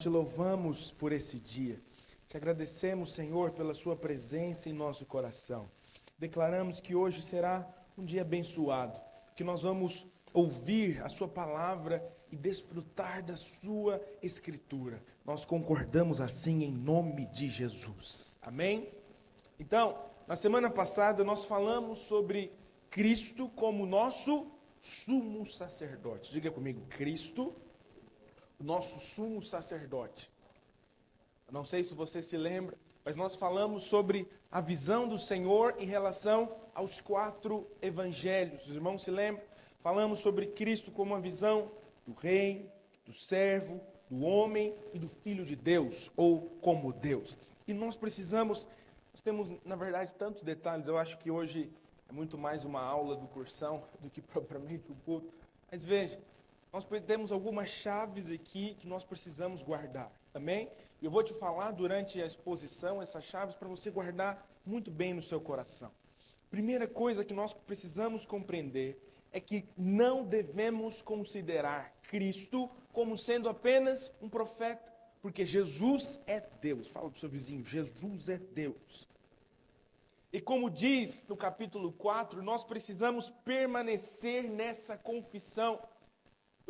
Te louvamos por esse dia. Te agradecemos, Senhor, pela sua presença em nosso coração. Declaramos que hoje será um dia abençoado, que nós vamos ouvir a sua palavra e desfrutar da sua escritura. Nós concordamos assim em nome de Jesus. Amém? Então, na semana passada nós falamos sobre Cristo como nosso sumo sacerdote. Diga comigo, Cristo, o nosso sumo sacerdote. Eu não sei se você se lembra, mas nós falamos sobre a visão do Senhor em relação aos 4 evangelhos. Os irmãos se lembram? Falamos sobre Cristo como a visão do rei, do servo, do homem e do Filho de Deus, ou como Deus. E nós temos, na verdade, tantos detalhes. Eu acho que hoje é muito mais uma aula do cursão do que propriamente o culto. Mas veja, nós temos algumas chaves aqui que nós precisamos guardar, amém? E eu vou te falar durante a exposição essas chaves para você guardar muito bem no seu coração. Primeira coisa que nós precisamos compreender é que não devemos considerar Cristo como sendo apenas um profeta, porque Jesus é Deus. Fala para o seu vizinho, Jesus é Deus. E como diz no capítulo 4, nós precisamos permanecer nessa confissão.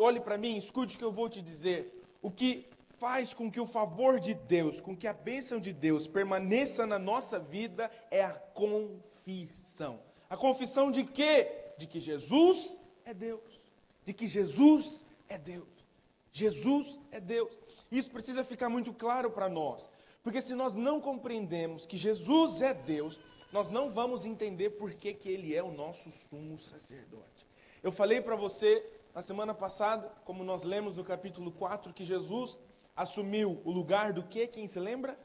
Olhe para mim, escute o que eu vou te dizer. O que faz com que o favor de Deus, com que a bênção de Deus permaneça na nossa vida é a confissão. A confissão de quê? De que Jesus é Deus. De que Jesus é Deus. Jesus é Deus. Isso precisa ficar muito claro para nós. Porque se nós não compreendemos que Jesus é Deus, nós não vamos entender por que Ele é o nosso sumo sacerdote. Eu falei para você na semana passada, como nós lemos no capítulo 4, que Jesus assumiu o lugar do quê? Quem se lembra?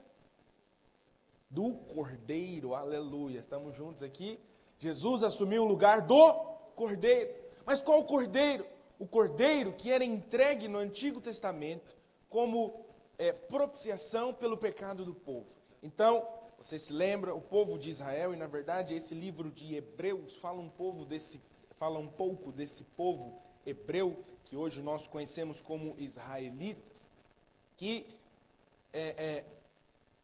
Do Cordeiro, aleluia, estamos juntos aqui. Jesus assumiu o lugar do Cordeiro. Mas qual Cordeiro? O Cordeiro que era entregue no Antigo Testamento como propiciação pelo pecado do povo. Então, você se lembra, o povo de Israel, e na verdade esse livro de Hebreus fala um pouco desse povo hebreu, que hoje nós conhecemos como israelitas, que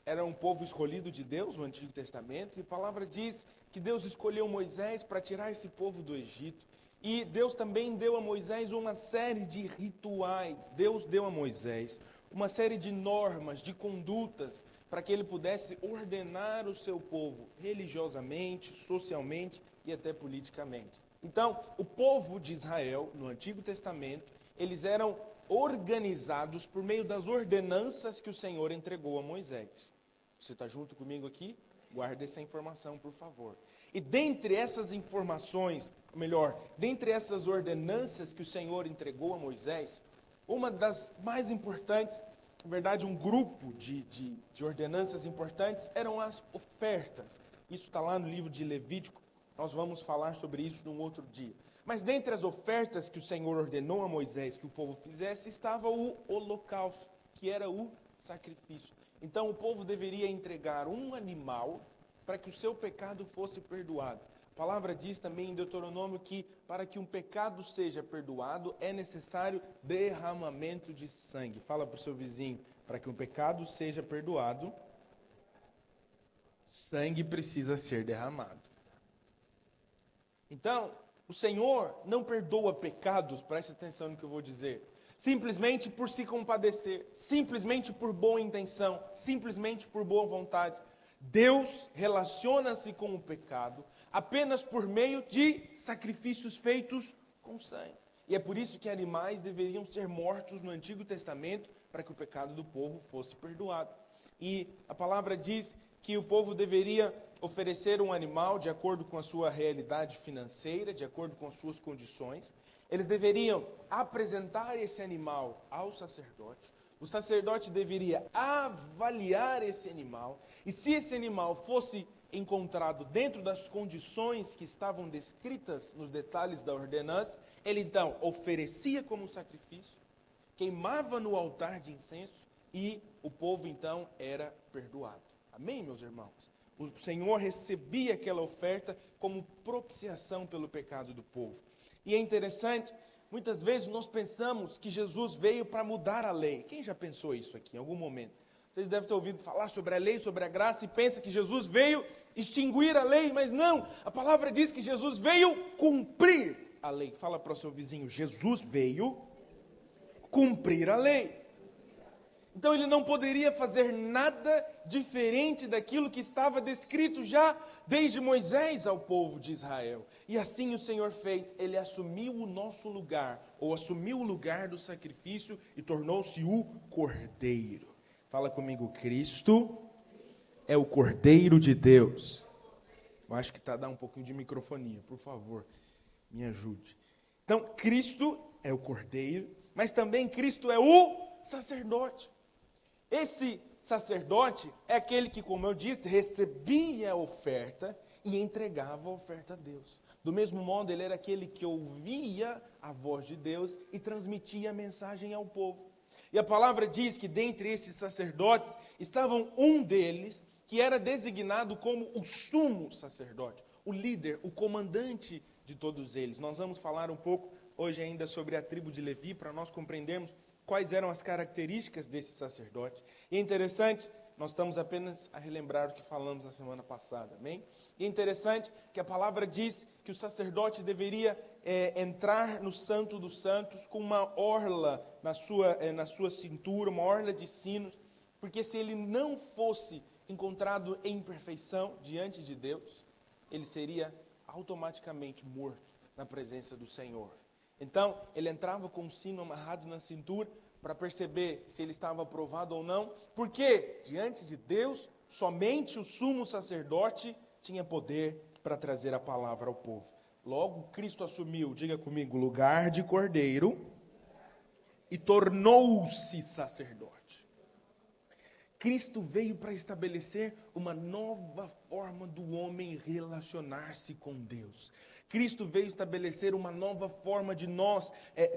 era um povo escolhido de Deus no Antigo Testamento, e a palavra diz que Deus escolheu Moisés para tirar esse povo do Egito, e Deus também deu a Moisés uma série de rituais. Deus deu a Moisés uma série de normas, de condutas, para que ele pudesse ordenar o seu povo religiosamente, socialmente e até politicamente. Então, o povo de Israel, no Antigo Testamento, eles eram organizados por meio das ordenanças que o Senhor entregou a Moisés. Você está junto comigo aqui? Guarde essa informação, por favor. E dentre essas informações, dentre essas ordenanças que o Senhor entregou a Moisés, uma das mais importantes, na verdade, um grupo de ordenanças importantes, eram as ofertas. Isso está lá no livro de Levítico. Nós vamos falar sobre isso num outro dia. Mas dentre as ofertas que o Senhor ordenou a Moisés que o povo fizesse, estava o holocausto, que era o sacrifício. Então o povo deveria entregar um animal para que o seu pecado fosse perdoado. A palavra diz também em Deuteronômio que para que um pecado seja perdoado é necessário derramamento de sangue. Fala para o seu vizinho, para que um pecado seja perdoado, sangue precisa ser derramado. Então, o Senhor não perdoa pecados, preste atenção no que eu vou dizer, simplesmente por se compadecer, simplesmente por boa intenção, simplesmente por boa vontade. Deus relaciona-se com o pecado apenas por meio de sacrifícios feitos com sangue. E é por isso que animais deveriam ser mortos no Antigo Testamento para que o pecado do povo fosse perdoado. E a palavra diz que o povo deveria oferecer um animal de acordo com a sua realidade financeira, de acordo com as suas condições. Eles deveriam apresentar esse animal ao sacerdote. O sacerdote deveria avaliar esse animal. E se esse animal fosse encontrado dentro das condições que estavam descritas nos detalhes da ordenança, ele então oferecia como sacrifício, queimava no altar de incenso e o povo então era perdoado. Amém, meus irmãos? O Senhor recebia aquela oferta como propiciação pelo pecado do povo. E é interessante Muitas vezes nós pensamos que Jesus veio para mudar a lei. Quem já pensou isso aqui em algum momento? Vocês devem ter ouvido falar sobre a lei, sobre a graça, e pensa que Jesus veio extinguir a lei, mas não. A palavra diz que Jesus veio cumprir a lei. Fala para o seu vizinho, Jesus veio cumprir a lei. Então ele não poderia fazer nada diferente daquilo que estava descrito já desde Moisés ao povo de Israel. E assim o Senhor fez, ele assumiu o nosso lugar, ou assumiu o lugar do sacrifício e tornou-se o Cordeiro. Fala comigo, Cristo é o Cordeiro de Deus. Eu acho que dá um pouquinho de microfonia, por favor, me ajude. Então, Cristo é o Cordeiro, mas também Cristo é o sacerdote. Esse sacerdote é aquele que, como eu disse, recebia a oferta e entregava a oferta a Deus. Do mesmo modo, ele era aquele que ouvia a voz de Deus e transmitia a mensagem ao povo. E a palavra diz que dentre esses sacerdotes estavam um deles que era designado como o sumo sacerdote, o líder, o comandante de todos eles. Nós vamos falar um pouco hoje ainda sobre a tribo de Levi, para nós compreendermos quais eram as características desse sacerdote. E é interessante, nós estamos apenas a relembrar o que falamos na semana passada, amém? E é interessante que a palavra diz que o sacerdote deveria entrar no Santo dos Santos com uma orla na sua cintura, uma orla de sinos, porque se ele não fosse encontrado em perfeição diante de Deus, ele seria automaticamente morto na presença do Senhor. Então, ele entrava com um sino amarrado na cintura para perceber se ele estava aprovado ou não, porque diante de Deus, somente o sumo sacerdote tinha poder para trazer a palavra ao povo. Logo, Cristo assumiu, diga comigo, lugar de cordeiro e tornou-se sacerdote. Cristo veio para estabelecer uma nova forma do homem relacionar-se com Deus. Cristo veio estabelecer uma nova forma de nós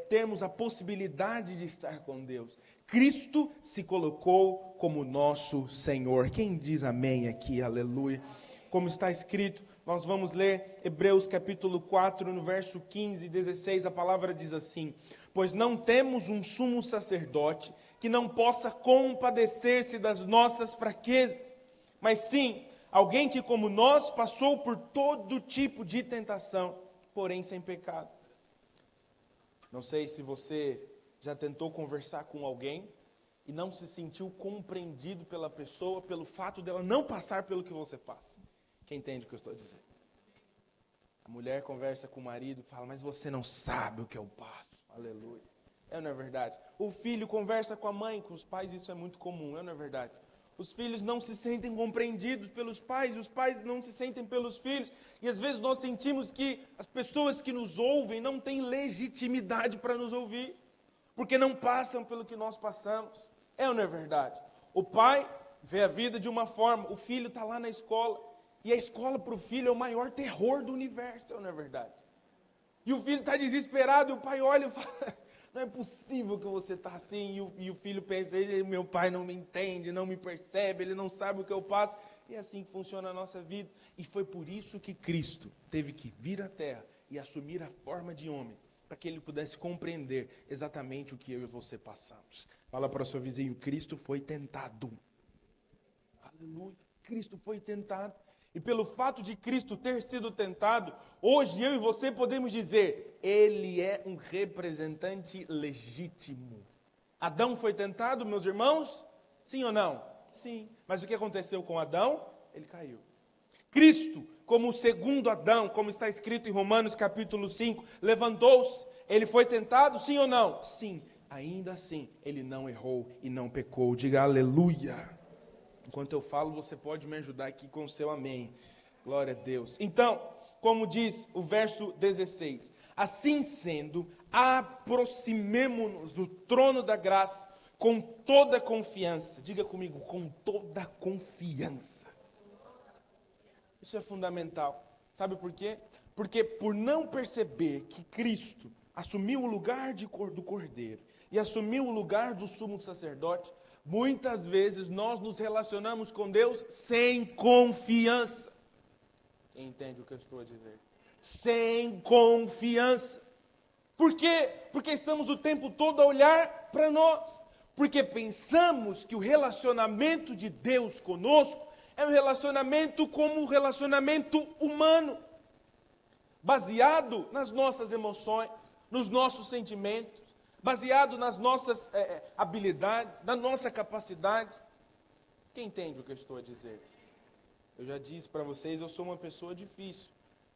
termos a possibilidade de estar com Deus. Cristo se colocou como nosso Senhor. Quem diz amém aqui? Aleluia. Como está escrito, nós vamos ler Hebreus capítulo 4, no verso 15 e 16, a palavra diz assim: pois não temos um sumo sacerdote que não possa compadecer-se das nossas fraquezas, mas sim alguém que, como nós, passou por todo tipo de tentação, porém sem pecado. Não sei se você já tentou conversar com alguém e não se sentiu compreendido pela pessoa, pelo fato dela não passar pelo que você passa. Quem entende o que eu estou dizendo? A mulher conversa com o marido e fala, mas você não sabe o que eu passo. Aleluia. É ou não é verdade? O filho conversa com a mãe, com os pais, isso é muito comum, é ou não é verdade? Os filhos não se sentem compreendidos pelos pais, os pais não se sentem pelos filhos. E às vezes nós sentimos que as pessoas que nos ouvem não têm legitimidade para nos ouvir, porque não passam pelo que nós passamos. É ou não é verdade? O pai vê a vida de uma forma, o filho está lá na escola, e a escola para o filho é o maior terror do universo, é ou não é verdade? E o filho está desesperado, e o pai olha e fala, não é possível que você está assim, e o filho pensa, meu pai não me entende, não me percebe, ele não sabe o que eu passo. E é assim que funciona a nossa vida. E foi por isso que Cristo teve que vir à terra e assumir a forma de homem, para que ele pudesse compreender exatamente o que eu e você passamos. Fala para o seu vizinho, Cristo foi tentado. Aleluia, Cristo foi tentado. E pelo fato de Cristo ter sido tentado, hoje eu e você podemos dizer, ele é um representante legítimo. Adão foi tentado, meus irmãos? Sim ou não? Sim. Mas o que aconteceu com Adão? Ele caiu. Cristo, como o segundo Adão, como está escrito em Romanos capítulo 5, levantou-se. Ele foi tentado, sim ou não? Sim. Ainda assim, ele não errou e não pecou. Diga aleluia. Enquanto eu falo, você pode me ajudar aqui com o seu amém. Glória a Deus. Então, como diz o verso 16, assim sendo, aproximemo-nos do trono da graça com toda confiança. Diga comigo, com toda confiança. Isso é fundamental. Sabe por quê? Porque por não perceber que Cristo assumiu o lugar do Cordeiro e assumiu o lugar do sumo sacerdote, muitas vezes nós nos relacionamos com Deus sem confiança. Quem entende o que eu estou a dizer? Sem confiança. Por quê? Porque estamos o tempo todo a olhar para nós. Porque pensamos que o relacionamento de Deus conosco é um relacionamento como um relacionamento humano, baseado nas nossas emoções, nos nossos sentimentos, baseado nas nossas habilidades, na nossa capacidade. Quem entende o que eu estou a dizer? Eu já disse para vocês, eu sou uma pessoa difícil.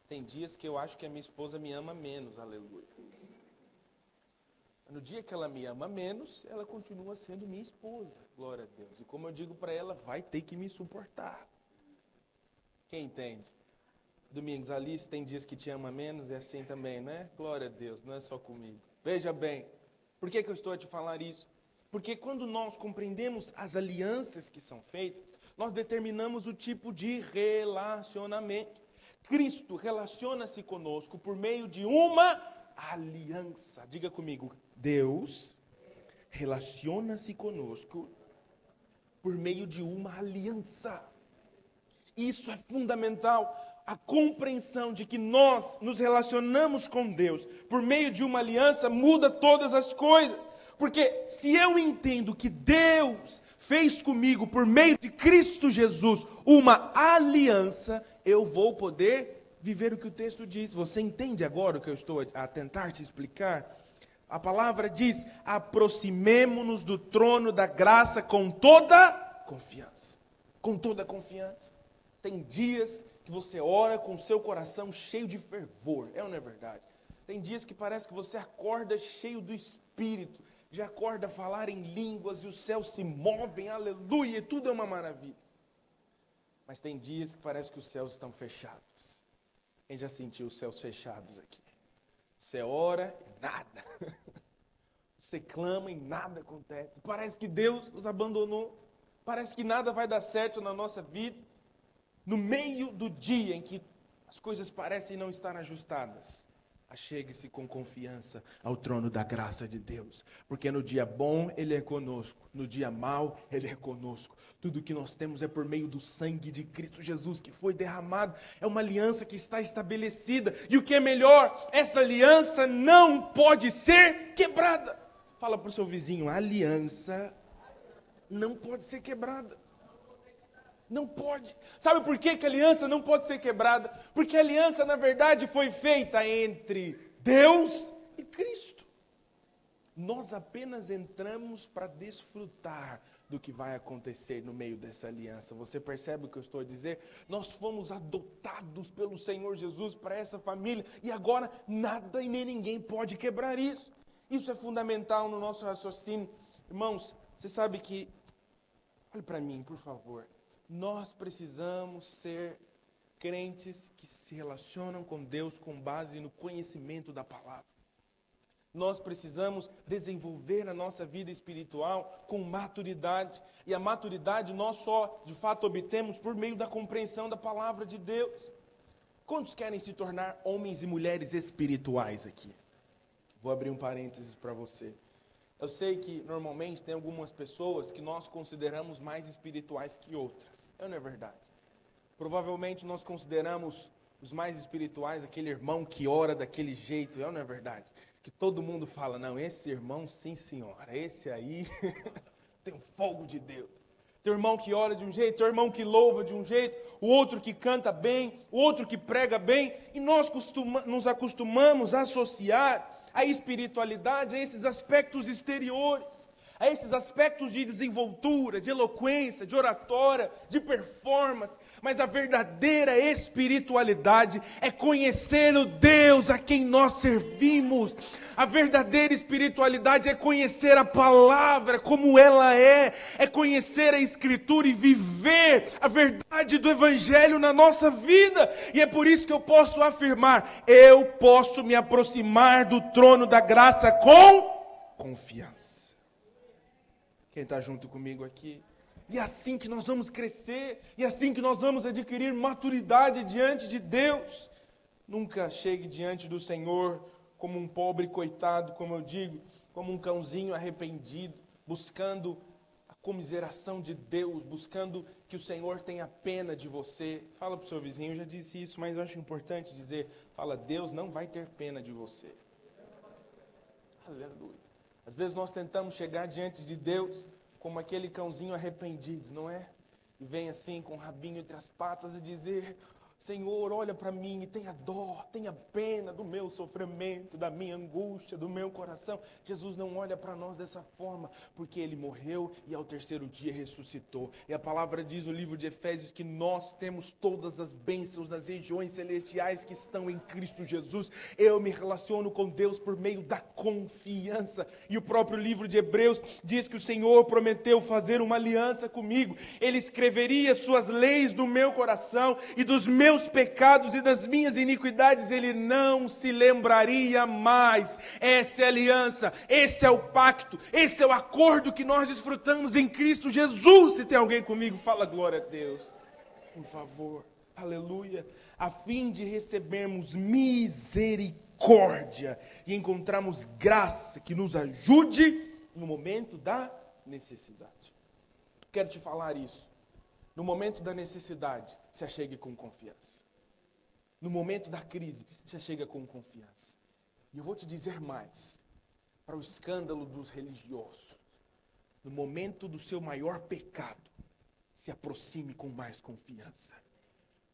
Tem dias que eu acho que a minha esposa me ama menos, aleluia. No dia que ela me ama menos, ela continua sendo minha esposa, glória a Deus. E como eu digo para ela, vai ter que me suportar. Quem entende? Domingos, Alice, tem dias que te ama menos, é assim também, né? Glória a Deus, não é só comigo. Veja bem, por que eu estou a te falar isso? Porque quando nós compreendemos as alianças que são feitas, nós determinamos o tipo de relacionamento. Cristo relaciona-se conosco por meio de uma aliança. Diga comigo, Deus relaciona-se conosco por meio de uma aliança. Isso é fundamental. A compreensão de que nós nos relacionamos com Deus por meio de uma aliança muda todas as coisas. Porque se eu entendo que Deus fez comigo por meio de Cristo Jesus uma aliança, eu vou poder viver o que o texto diz. Você entende agora o que eu estou a tentar te explicar? A palavra diz: aproximemo-nos do trono da graça com toda confiança. Com toda confiança. Tem dias que você ora com o seu coração cheio de fervor, é ou não é verdade? Tem dias que parece que você acorda cheio do Espírito, já acorda a falar em línguas e os céus se movem, aleluia, e tudo é uma maravilha. Mas tem dias que parece que os céus estão fechados. Quem já sentiu os céus fechados aqui? Você ora e nada. Você clama e nada acontece. Parece que Deus nos abandonou. Parece que nada vai dar certo na nossa vida. No meio do dia em que as coisas parecem não estar ajustadas, achegue-se com confiança ao trono da graça de Deus. Porque no dia bom Ele é conosco. No dia mau Ele é conosco. Tudo que nós temos é por meio do sangue de Cristo Jesus que foi derramado. É uma aliança que está estabelecida. E o que é melhor, essa aliança não pode ser quebrada. Fala para o seu vizinho, a aliança não pode ser quebrada. Não pode. Sabe por que a aliança não pode ser quebrada? Porque a aliança, na verdade, foi feita entre Deus e Cristo. Nós apenas entramos para desfrutar do que vai acontecer no meio dessa aliança. Você percebe o que eu estou a dizer? Nós fomos adotados pelo Senhor Jesus para essa família e agora nada e nem ninguém pode quebrar isso. Isso é fundamental no nosso raciocínio. Irmãos, você sabe que... Olhe para mim, por favor. Nós precisamos ser crentes que se relacionam com Deus com base no conhecimento da palavra. Nós precisamos desenvolver a nossa vida espiritual com maturidade. E a maturidade nós só, de fato, obtemos por meio da compreensão da palavra de Deus. Quantos querem se tornar homens e mulheres espirituais aqui? Vou abrir um parênteses para você. Eu sei que normalmente tem algumas pessoas que nós consideramos mais espirituais que outras. Não é verdade? Provavelmente nós consideramos os mais espirituais aquele irmão que ora daquele jeito. Não é verdade? Que todo mundo fala, não, esse irmão, sim senhora, esse aí tem o fogo de Deus. Tem irmão que ora de um jeito, tem irmão que louva de um jeito, o outro que canta bem, o outro que prega bem. E nós nos acostumamos a associar a espiritualidade a esses aspectos exteriores, a esses aspectos de desenvoltura, de eloquência, de oratória, de performance. Mas a verdadeira espiritualidade é conhecer o Deus a quem nós servimos. A verdadeira espiritualidade é conhecer a palavra como ela é conhecer a Escritura e viver a verdade do Evangelho na nossa vida. E é por isso que eu posso afirmar, eu posso me aproximar do trono da graça com confiança. Quem está junto comigo aqui? E é assim que nós vamos crescer, e é assim que nós vamos adquirir maturidade diante de Deus. Nunca chegue diante do Senhor como um pobre coitado, como eu digo, como um cãozinho arrependido, buscando a comiseração de Deus, buscando que o Senhor tenha pena de você. Fala para o seu vizinho, eu já disse isso, mas eu acho importante dizer, fala, Deus não vai ter pena de você. Aleluia. Às vezes nós tentamos chegar diante de Deus como aquele cãozinho arrependido, não é? E vem assim com o rabinho entre as patas e dizer: Senhor, olha para mim e tenha dó, tenha pena do meu sofrimento, da minha angústia, do meu coração. Jesus não olha para nós dessa forma, porque Ele morreu e ao terceiro dia ressuscitou. E a palavra diz no livro de Efésios que nós temos todas as bênçãos nas regiões celestiais que estão em Cristo Jesus. Eu me relaciono com Deus por meio da confiança. E o próprio livro de Hebreus diz que o Senhor prometeu fazer uma aliança comigo. Ele escreveria suas leis no meu coração e dos meus pecados e das minhas iniquidades Ele não se lembraria mais. Essa é a aliança, esse é o pacto, esse é o acordo que nós desfrutamos em Cristo Jesus. Se tem alguém comigo, fala glória a Deus, por favor, aleluia. A fim de recebermos misericórdia e encontrarmos graça que nos ajude no momento da necessidade. Quero te falar isso. No momento da necessidade, se achegue com confiança. No momento da crise, se achega com confiança. E eu vou te dizer mais, para o escândalo dos religiosos, no momento do seu maior pecado, se aproxime com mais confiança.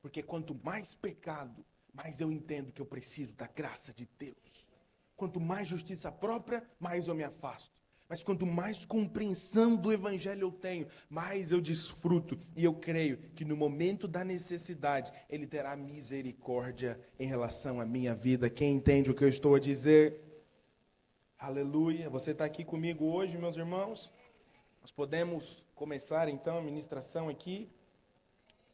Porque quanto mais pecado, mais eu entendo que eu preciso da graça de Deus. Quanto mais justiça própria, mais eu me afasto. Mas quanto mais compreensão do Evangelho eu tenho, mais eu desfruto. E eu creio que no momento da necessidade, Ele terá misericórdia em relação à minha vida. Quem entende o que eu estou a dizer? Aleluia. Você está aqui comigo hoje, meus irmãos? Nós podemos começar então a ministração aqui.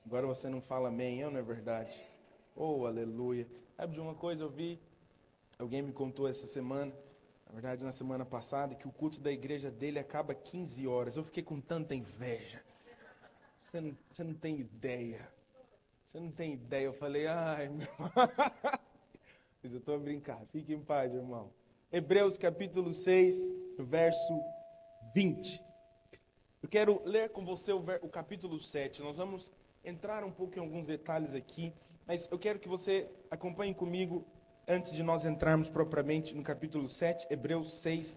Agora você não fala amém, não é verdade? Oh, aleluia. Sabe de uma coisa, eu vi, alguém me contou essa semana, na verdade, na semana passada, que o culto da igreja dele acaba 15 horas. Eu fiquei com tanta inveja. Você não tem ideia. Você não tem ideia. Eu falei, ai, meu... Mas eu estou a brincar. Fique em paz, irmão. Hebreus capítulo 6, verso 20. Eu quero ler com você o capítulo 7. Nós vamos entrar um pouco em alguns detalhes aqui, mas eu quero que você acompanhe comigo antes de nós entrarmos propriamente no capítulo 7, Hebreus 6,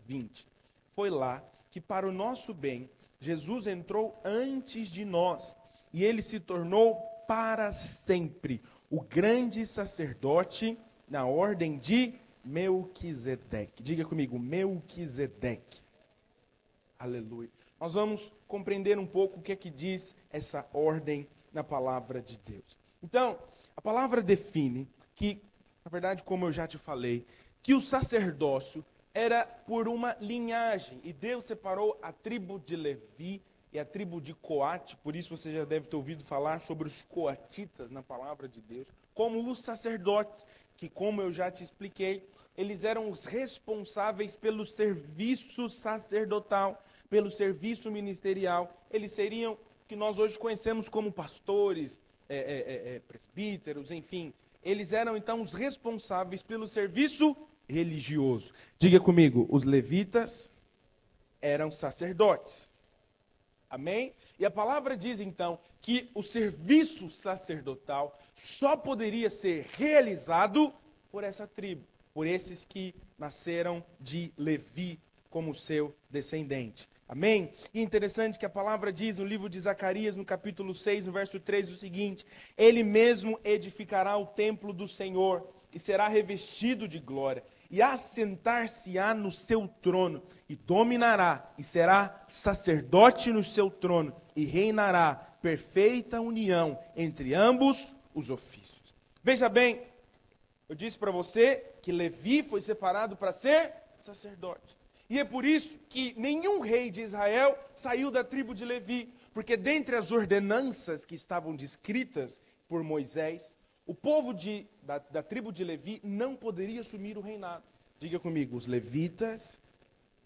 20. Foi lá que, para o nosso bem, Jesus entrou antes de nós, e Ele se tornou para sempre o grande sacerdote na ordem de Melquisedeque. Diga comigo, Melquisedeque. Aleluia. Nós vamos compreender um pouco o que é que diz essa ordem na palavra de Deus. Então, a palavra define que, na verdade, como eu já te falei, que o sacerdócio era por uma linhagem. E Deus separou a tribo de Levi e a tribo de Coate, por isso você já deve ter ouvido falar sobre os coatitas na palavra de Deus, como os sacerdotes, que, como eu já te expliquei, eles eram os responsáveis pelo serviço sacerdotal, pelo serviço ministerial. Eles seriam o que nós hoje conhecemos como pastores, presbíteros, enfim. Eles eram, então, os responsáveis pelo serviço religioso. Diga comigo, os levitas eram sacerdotes. Amém? E a palavra diz, então, que o serviço sacerdotal só poderia ser realizado por essa tribo, por esses que nasceram de Levi como seu descendente. Amém? E interessante que a palavra diz no livro de Zacarias, no capítulo 6, no verso 3, o seguinte: Ele mesmo edificará o templo do Senhor, e será revestido de glória, e assentar-se-á no seu trono, e dominará, e será sacerdote no seu trono, e reinará perfeita união entre ambos os ofícios. Veja bem, eu disse para você que Levi foi separado para ser sacerdote. E é por isso que nenhum rei de Israel saiu da tribo de Levi, porque dentre as ordenanças que estavam descritas por Moisés, o povo da tribo de Levi não poderia assumir o reinado. Diga comigo, os levitas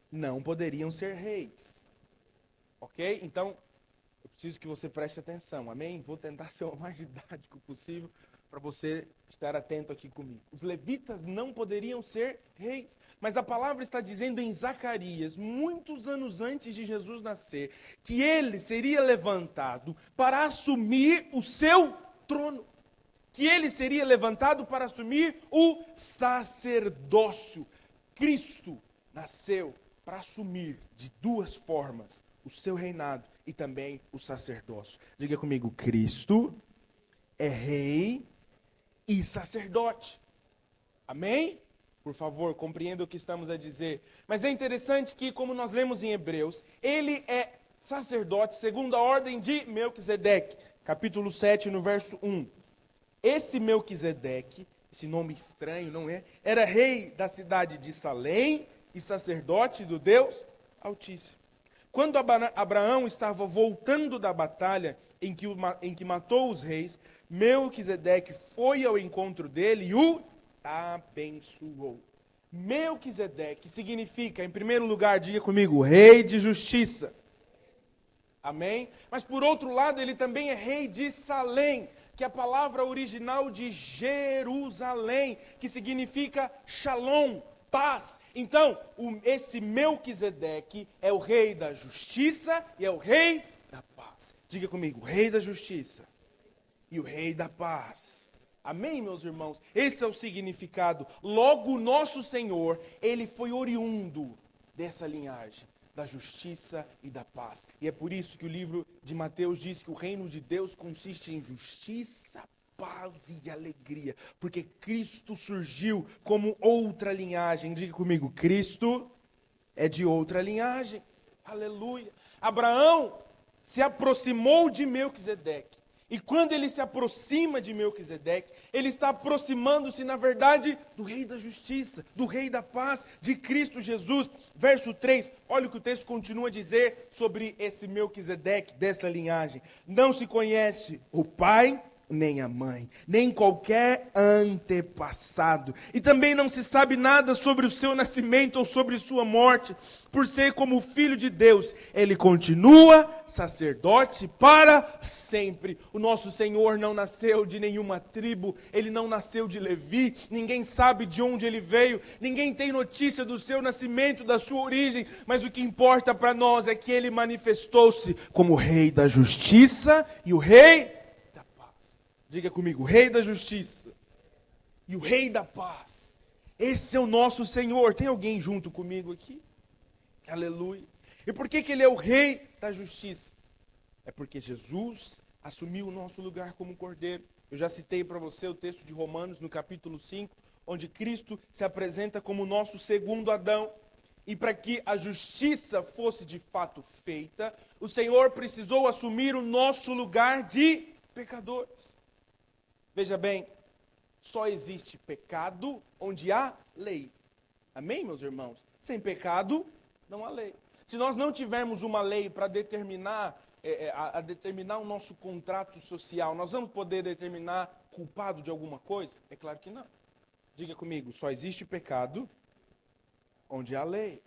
não poderiam ser reis. Ok? Então, eu preciso que você preste atenção, amém? Vou tentar ser o mais didático possível para você estar atento aqui comigo. Os levitas não poderiam ser reis, mas a palavra está dizendo em Zacarias, muitos anos antes de Jesus nascer, que ele seria levantado para assumir o seu trono, que ele seria levantado para assumir o sacerdócio. Cristo nasceu para assumir de duas formas o seu reinado e também o sacerdócio. Diga comigo, Cristo é rei e sacerdote. Amém? Por favor, compreenda o que estamos a dizer. Mas é interessante que, como nós lemos em Hebreus, ele é sacerdote segundo a ordem de Melquisedeque. Capítulo 7, no verso 1. Esse Melquisedeque, esse nome estranho, não é? Era rei da cidade de Salém e sacerdote do Deus Altíssimo. Quando Abraão estava voltando da batalha em que matou os reis, Melquisedeque foi ao encontro dele e o abençoou. Melquisedeque significa, em primeiro lugar, diga comigo, rei de justiça. Amém? Mas por outro lado, ele também é rei de Salém, que é a palavra original de Jerusalém, que significa shalom, paz. Então, esse Melquisedeque é o rei da justiça e é o rei da paz. Diga comigo, rei da justiça e o rei da paz. Amém, meus irmãos? Esse é o significado. Logo, o nosso Senhor, ele foi oriundo dessa linhagem, da justiça e da paz. E é por isso que o livro de Mateus diz que o reino de Deus consiste em justiça, paz e alegria. Porque Cristo surgiu como outra linhagem. Diga comigo, Cristo é de outra linhagem. Aleluia. Abraão se aproximou de Melquisedeque. E quando ele se aproxima de Melquisedeque, ele está aproximando-se, na verdade, do Rei da Justiça, do Rei da Paz, de Cristo Jesus. Verso 3, olha o que o texto continua a dizer sobre esse Melquisedeque, dessa linhagem. Não se conhece o pai, nem a mãe, nem qualquer antepassado. E também não se sabe nada sobre o seu nascimento ou sobre sua morte. Por ser como filho de Deus, ele continua sacerdote para sempre. O nosso Senhor não nasceu de nenhuma tribo, ele não nasceu de Levi, ninguém sabe de onde ele veio, ninguém tem notícia do seu nascimento, da sua origem, mas o que importa para nós é que ele manifestou-se como Rei da Justiça e o Rei. Diga comigo, Rei da Justiça e o Rei da Paz. Esse é o nosso Senhor. Tem alguém junto comigo aqui? Aleluia. E por que ele é o Rei da Justiça? É porque Jesus assumiu o nosso lugar como cordeiro. Eu já citei para você o texto de Romanos, no capítulo 5, onde Cristo se apresenta como nosso segundo Adão. E para que a justiça fosse de fato feita, o Senhor precisou assumir o nosso lugar de pecadores. Veja bem, só existe pecado onde há lei. Amém, meus irmãos? Sem pecado, não há lei. Se nós não tivermos uma lei para determinar, determinar o nosso contrato social, nós vamos poder determinar culpado de alguma coisa? É claro que não. Diga comigo, só existe pecado onde há lei.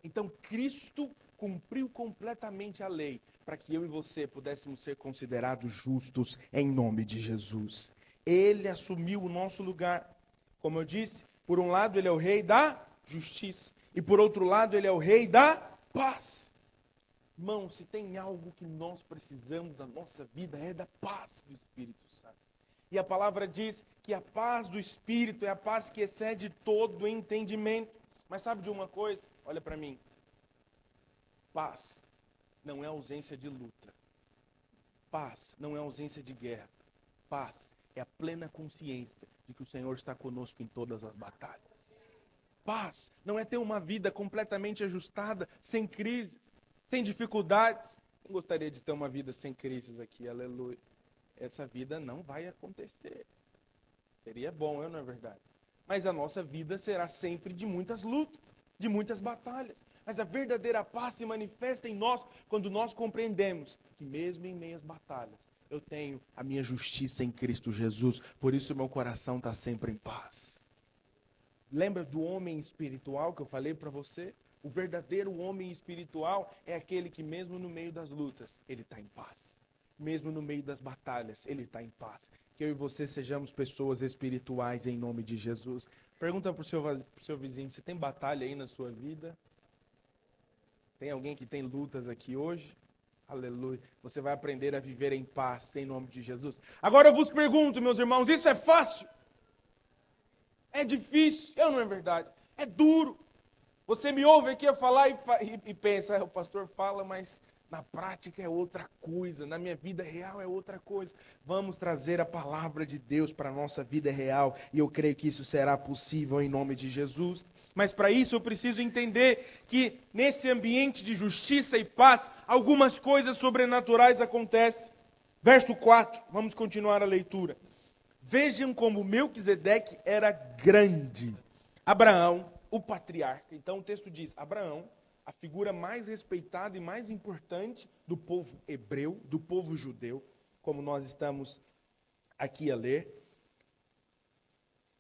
Então, Cristo cumpriu completamente a lei para que eu e você pudéssemos ser considerados justos em nome de Jesus. Ele assumiu o nosso lugar. Como eu disse, por um lado ele é o rei da justiça e por outro lado ele é o rei da paz. Irmão, se tem algo que nós precisamos da nossa vida é da paz do Espírito Santo. E a palavra diz que a paz do Espírito é a paz que excede todo entendimento. Mas sabe de uma coisa? Olha para mim. Paz não é ausência de luta. Paz não é ausência de guerra. Paz é a plena consciência de que o Senhor está conosco em todas as batalhas. Paz não é ter uma vida completamente ajustada, sem crises, sem dificuldades. Eu gostaria de ter uma vida sem crises aqui, aleluia. Essa vida não vai acontecer. Seria bom, não é verdade? Mas a nossa vida será sempre de muitas lutas, de muitas batalhas. Mas a verdadeira paz se manifesta em nós quando nós compreendemos que mesmo em meio às batalhas, eu tenho a minha justiça em Cristo Jesus. Por isso meu coração está sempre em paz. Lembra do homem espiritual que eu falei para você? O verdadeiro homem espiritual é aquele que mesmo no meio das lutas, ele está em paz. Mesmo no meio das batalhas, ele está em paz. Que eu e você sejamos pessoas espirituais em nome de Jesus. Pergunta para o seu vizinho, você tem batalha aí na sua vida? Tem alguém que tem lutas aqui hoje? Aleluia. Você vai aprender a viver em paz em nome de Jesus. Agora eu vos pergunto, meus irmãos, isso é fácil? É difícil? Não é verdade? É duro. Você me ouve aqui a falar e pensa, o pastor fala, mas na prática é outra coisa, na minha vida real é outra coisa. Vamos trazer a palavra de Deus para a nossa vida real e eu creio que isso será possível em nome de Jesus. Mas para isso eu preciso entender que nesse ambiente de justiça e paz, algumas coisas sobrenaturais acontecem. Verso 4, vamos continuar a leitura. Vejam como Melquisedeque era grande. Abraão, o patriarca. Então o texto diz, Abraão, a figura mais respeitada e mais importante do povo hebreu, do povo judeu, como nós estamos aqui a ler,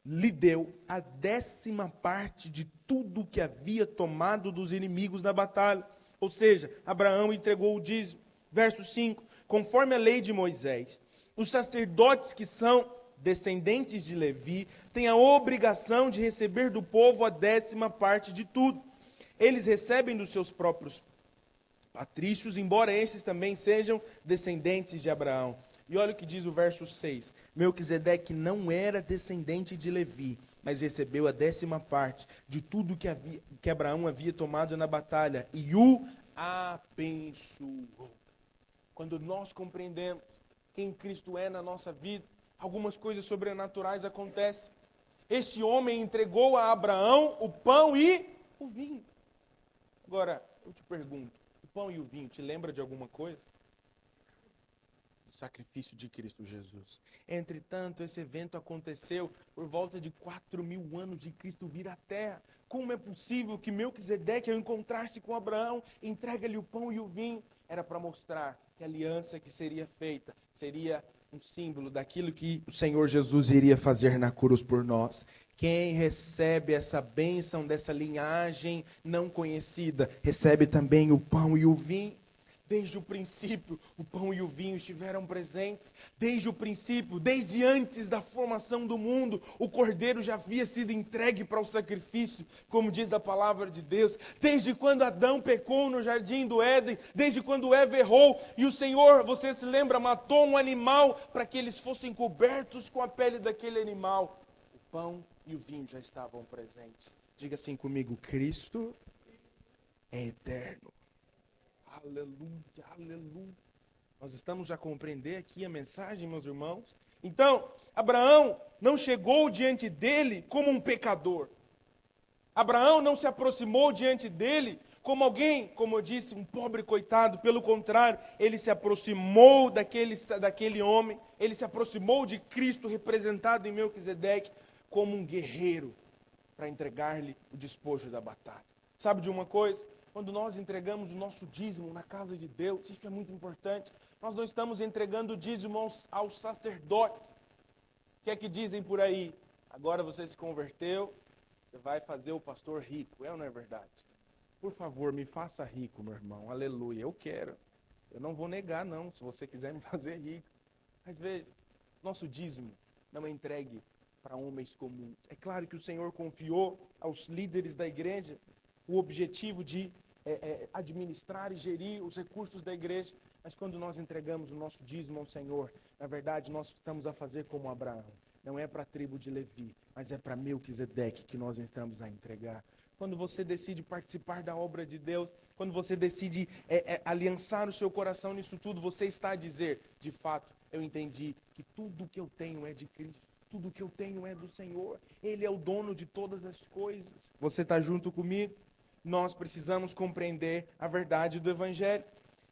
lhe deu a 10ª parte de tudo que havia tomado dos inimigos na batalha. Ou seja, Abraão entregou o dízimo. Verso 5, conforme a lei de Moisés, os sacerdotes que são descendentes de Levi têm a obrigação de receber do povo a 10ª parte de tudo. Eles recebem dos seus próprios patrícios, embora estes também sejam descendentes de Abraão. E olha o que diz o verso 6. Melquisedeque não era descendente de Levi, mas recebeu a 10ª parte de tudo que Abraão havia tomado na batalha e o abençoou. Quando nós compreendemos quem Cristo é na nossa vida, algumas coisas sobrenaturais acontecem. Este homem entregou a Abraão o pão e o vinho. Agora, eu te pergunto, o pão e o vinho te lembra de alguma coisa? Do sacrifício de Cristo Jesus. Entretanto, esse evento aconteceu por volta de 4.000 anos de Cristo vir à terra. Como é possível que Melquisedeque, ao encontrar-se com Abraão, entrega-lhe o pão e o vinho? Era para mostrar que a aliança que seria feita seria um símbolo daquilo que o Senhor Jesus iria fazer na cruz por nós. Quem recebe essa bênção dessa linhagem não conhecida, recebe também o pão e o vinho. Desde o princípio, o pão e o vinho estiveram presentes. Desde o princípio, desde antes da formação do mundo, o cordeiro já havia sido entregue para o sacrifício, como diz a palavra de Deus. Desde quando Adão pecou no jardim do Éden, desde quando Eva errou, e o Senhor, você se lembra, matou um animal para que eles fossem cobertos com a pele daquele animal. O pão e o vinho já estavam presentes. Diga assim comigo, Cristo é eterno. Aleluia, aleluia. Nós estamos a compreender aqui a mensagem, meus irmãos. Então, Abraão não chegou diante dele como um pecador. Abraão não se aproximou diante dele como alguém, como eu disse, um pobre coitado. Pelo contrário, ele se aproximou daquele homem, ele se aproximou de Cristo representado em Melquisedeque como um guerreiro para entregar-lhe o despojo da batalha. Sabe de uma coisa? Quando nós entregamos o nosso dízimo na casa de Deus, isso é muito importante. Nós não estamos entregando o dízimo aos sacerdotes. O que é que dizem por aí? Agora você se converteu, você vai fazer o pastor rico. É ou não é verdade? Por favor, me faça rico, meu irmão. Aleluia. Eu quero. Eu não vou negar, não, se você quiser me fazer rico. Mas veja, nosso dízimo não é entregue para homens comuns. É claro que o Senhor confiou aos líderes da igreja o objetivo de administrar e gerir os recursos da igreja, mas quando nós entregamos o nosso dízimo ao Senhor, na verdade nós estamos a fazer como Abraão. Não é para a tribo de Levi, mas é para Melquisedeque que nós estamos a entregar. Quando você decide participar da obra de Deus, quando você decide aliançar o seu coração nisso tudo, você está a dizer, de fato, eu entendi que tudo que eu tenho é de Cristo. Tudo que eu tenho é do Senhor. Ele é o dono de todas as coisas. Você está junto comigo? Nós precisamos compreender a verdade do Evangelho.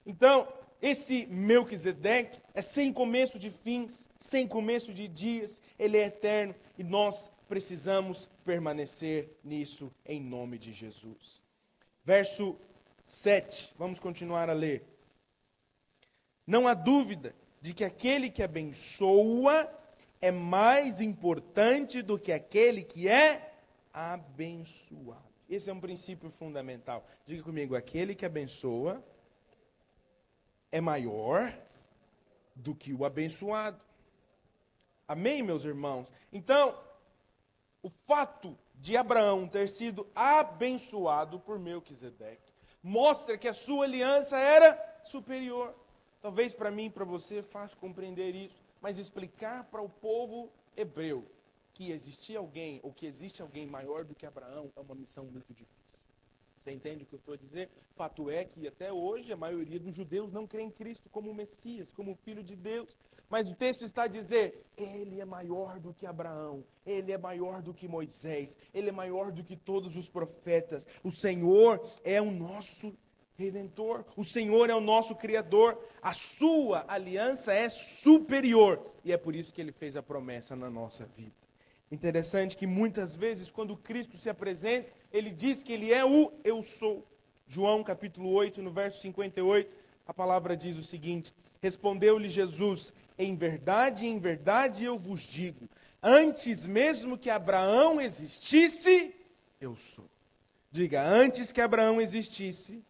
Então, esse Melquisedeque é sem começo de fins, sem começo de dias, ele é eterno e nós precisamos permanecer nisso em nome de Jesus. Verso 7, vamos continuar a ler. Não há dúvida de que aquele que abençoa é mais importante do que aquele que é abençoado. Esse é um princípio fundamental. Diga comigo, aquele que abençoa é maior do que o abençoado. Amém, meus irmãos? Então, o fato de Abraão ter sido abençoado por Melquisedeque mostra que a sua aliança era superior. Talvez para mim e para você é fácil compreender isso, mas explicar para o povo hebreu que existia alguém, ou que existe alguém maior do que Abraão, é uma missão muito difícil. Você entende o que eu estou a dizer? Fato é que até hoje a maioria dos judeus não crê em Cristo como Messias, como Filho de Deus. Mas o texto está a dizer, ele é maior do que Abraão, ele é maior do que Moisés, ele é maior do que todos os profetas. O Senhor é o nosso Redentor, o Senhor é o nosso Criador, a sua aliança é superior. E é por isso que ele fez a promessa na nossa vida. Interessante que muitas vezes, quando Cristo se apresenta, ele diz que ele é o eu sou. João capítulo 8, no verso 58, a palavra diz o seguinte: respondeu-lhe Jesus, em verdade eu vos digo, antes mesmo que Abraão existisse, eu sou. Diga, antes que Abraão existisse,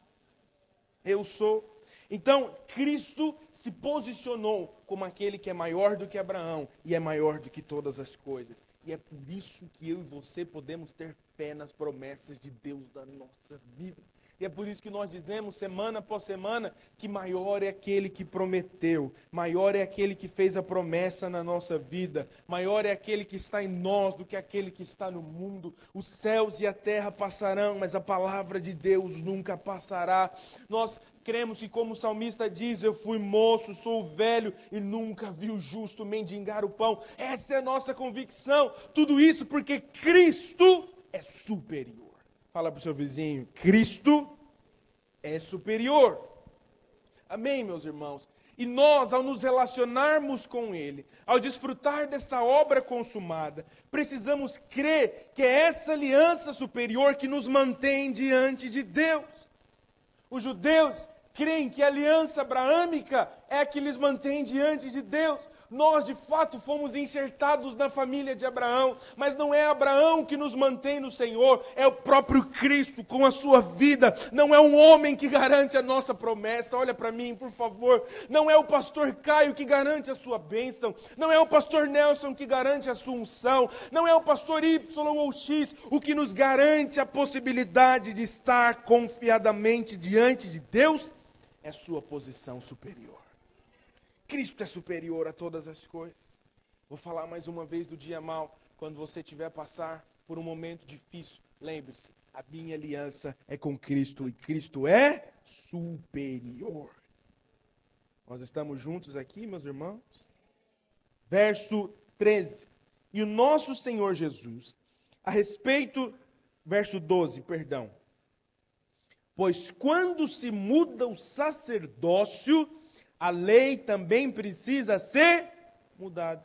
eu sou. Então, Cristo se posicionou como aquele que é maior do que Abraão e é maior do que todas as coisas. E é por isso que eu e você podemos ter fé nas promessas de Deus da nossa vida. E é por isso que nós dizemos, semana após semana, que maior é aquele que prometeu, maior é aquele que fez a promessa na nossa vida, maior é aquele que está em nós do que aquele que está no mundo. Os céus e a terra passarão, mas a palavra de Deus nunca passará. Nós cremos que, como o salmista diz, eu fui moço, sou velho e nunca vi o justo mendigar o pão. Essa é a nossa convicção. Tudo isso porque Cristo é superior. Fala para o seu vizinho, Cristo é superior. Amém, meus irmãos? E nós, ao nos relacionarmos com Ele, ao desfrutar dessa obra consumada, precisamos crer que é essa aliança superior que nos mantém diante de Deus. Os judeus creem que a aliança abraâmica é a que lhes mantém diante de Deus. Nós, de fato, fomos enxertados na família de Abraão, mas não é Abraão que nos mantém no Senhor, é o próprio Cristo com a sua vida. Não é um homem que garante a nossa promessa. Olha para mim, por favor. Não é o pastor Caio que garante a sua bênção. Não é o pastor Nelson que garante a sua unção. Não é o pastor Y ou X o que nos garante a possibilidade de estar confiadamente diante de Deus. É sua posição superior. Cristo é superior a todas as coisas. Vou falar mais uma vez do dia mau. Quando você tiver a passar por um momento difícil, lembre-se, a minha aliança é com Cristo e Cristo é superior. Nós estamos juntos aqui, meus irmãos? Verso 13. E o nosso Senhor Jesus, a respeito, verso 12, perdão. Pois quando se muda o sacerdócio, a lei também precisa ser mudada.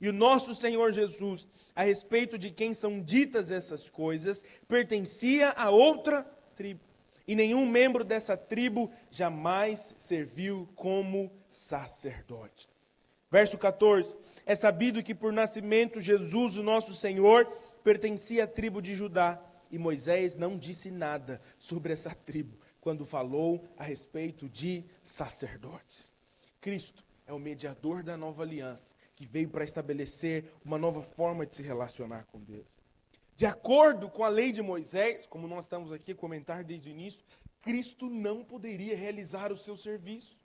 E o nosso Senhor Jesus, a respeito de quem são ditas essas coisas, pertencia a outra tribo. E nenhum membro dessa tribo jamais serviu como sacerdote. Verso 14. É sabido que por nascimento Jesus, o nosso Senhor, pertencia à tribo de Judá. E Moisés não disse nada sobre essa tribo, quando falou a respeito de sacerdotes. Cristo é o mediador da nova aliança, que veio para estabelecer uma nova forma de se relacionar com Deus. De acordo com a lei de Moisés, como nós estamos aqui a comentar desde o início, Cristo não poderia realizar o seu serviço.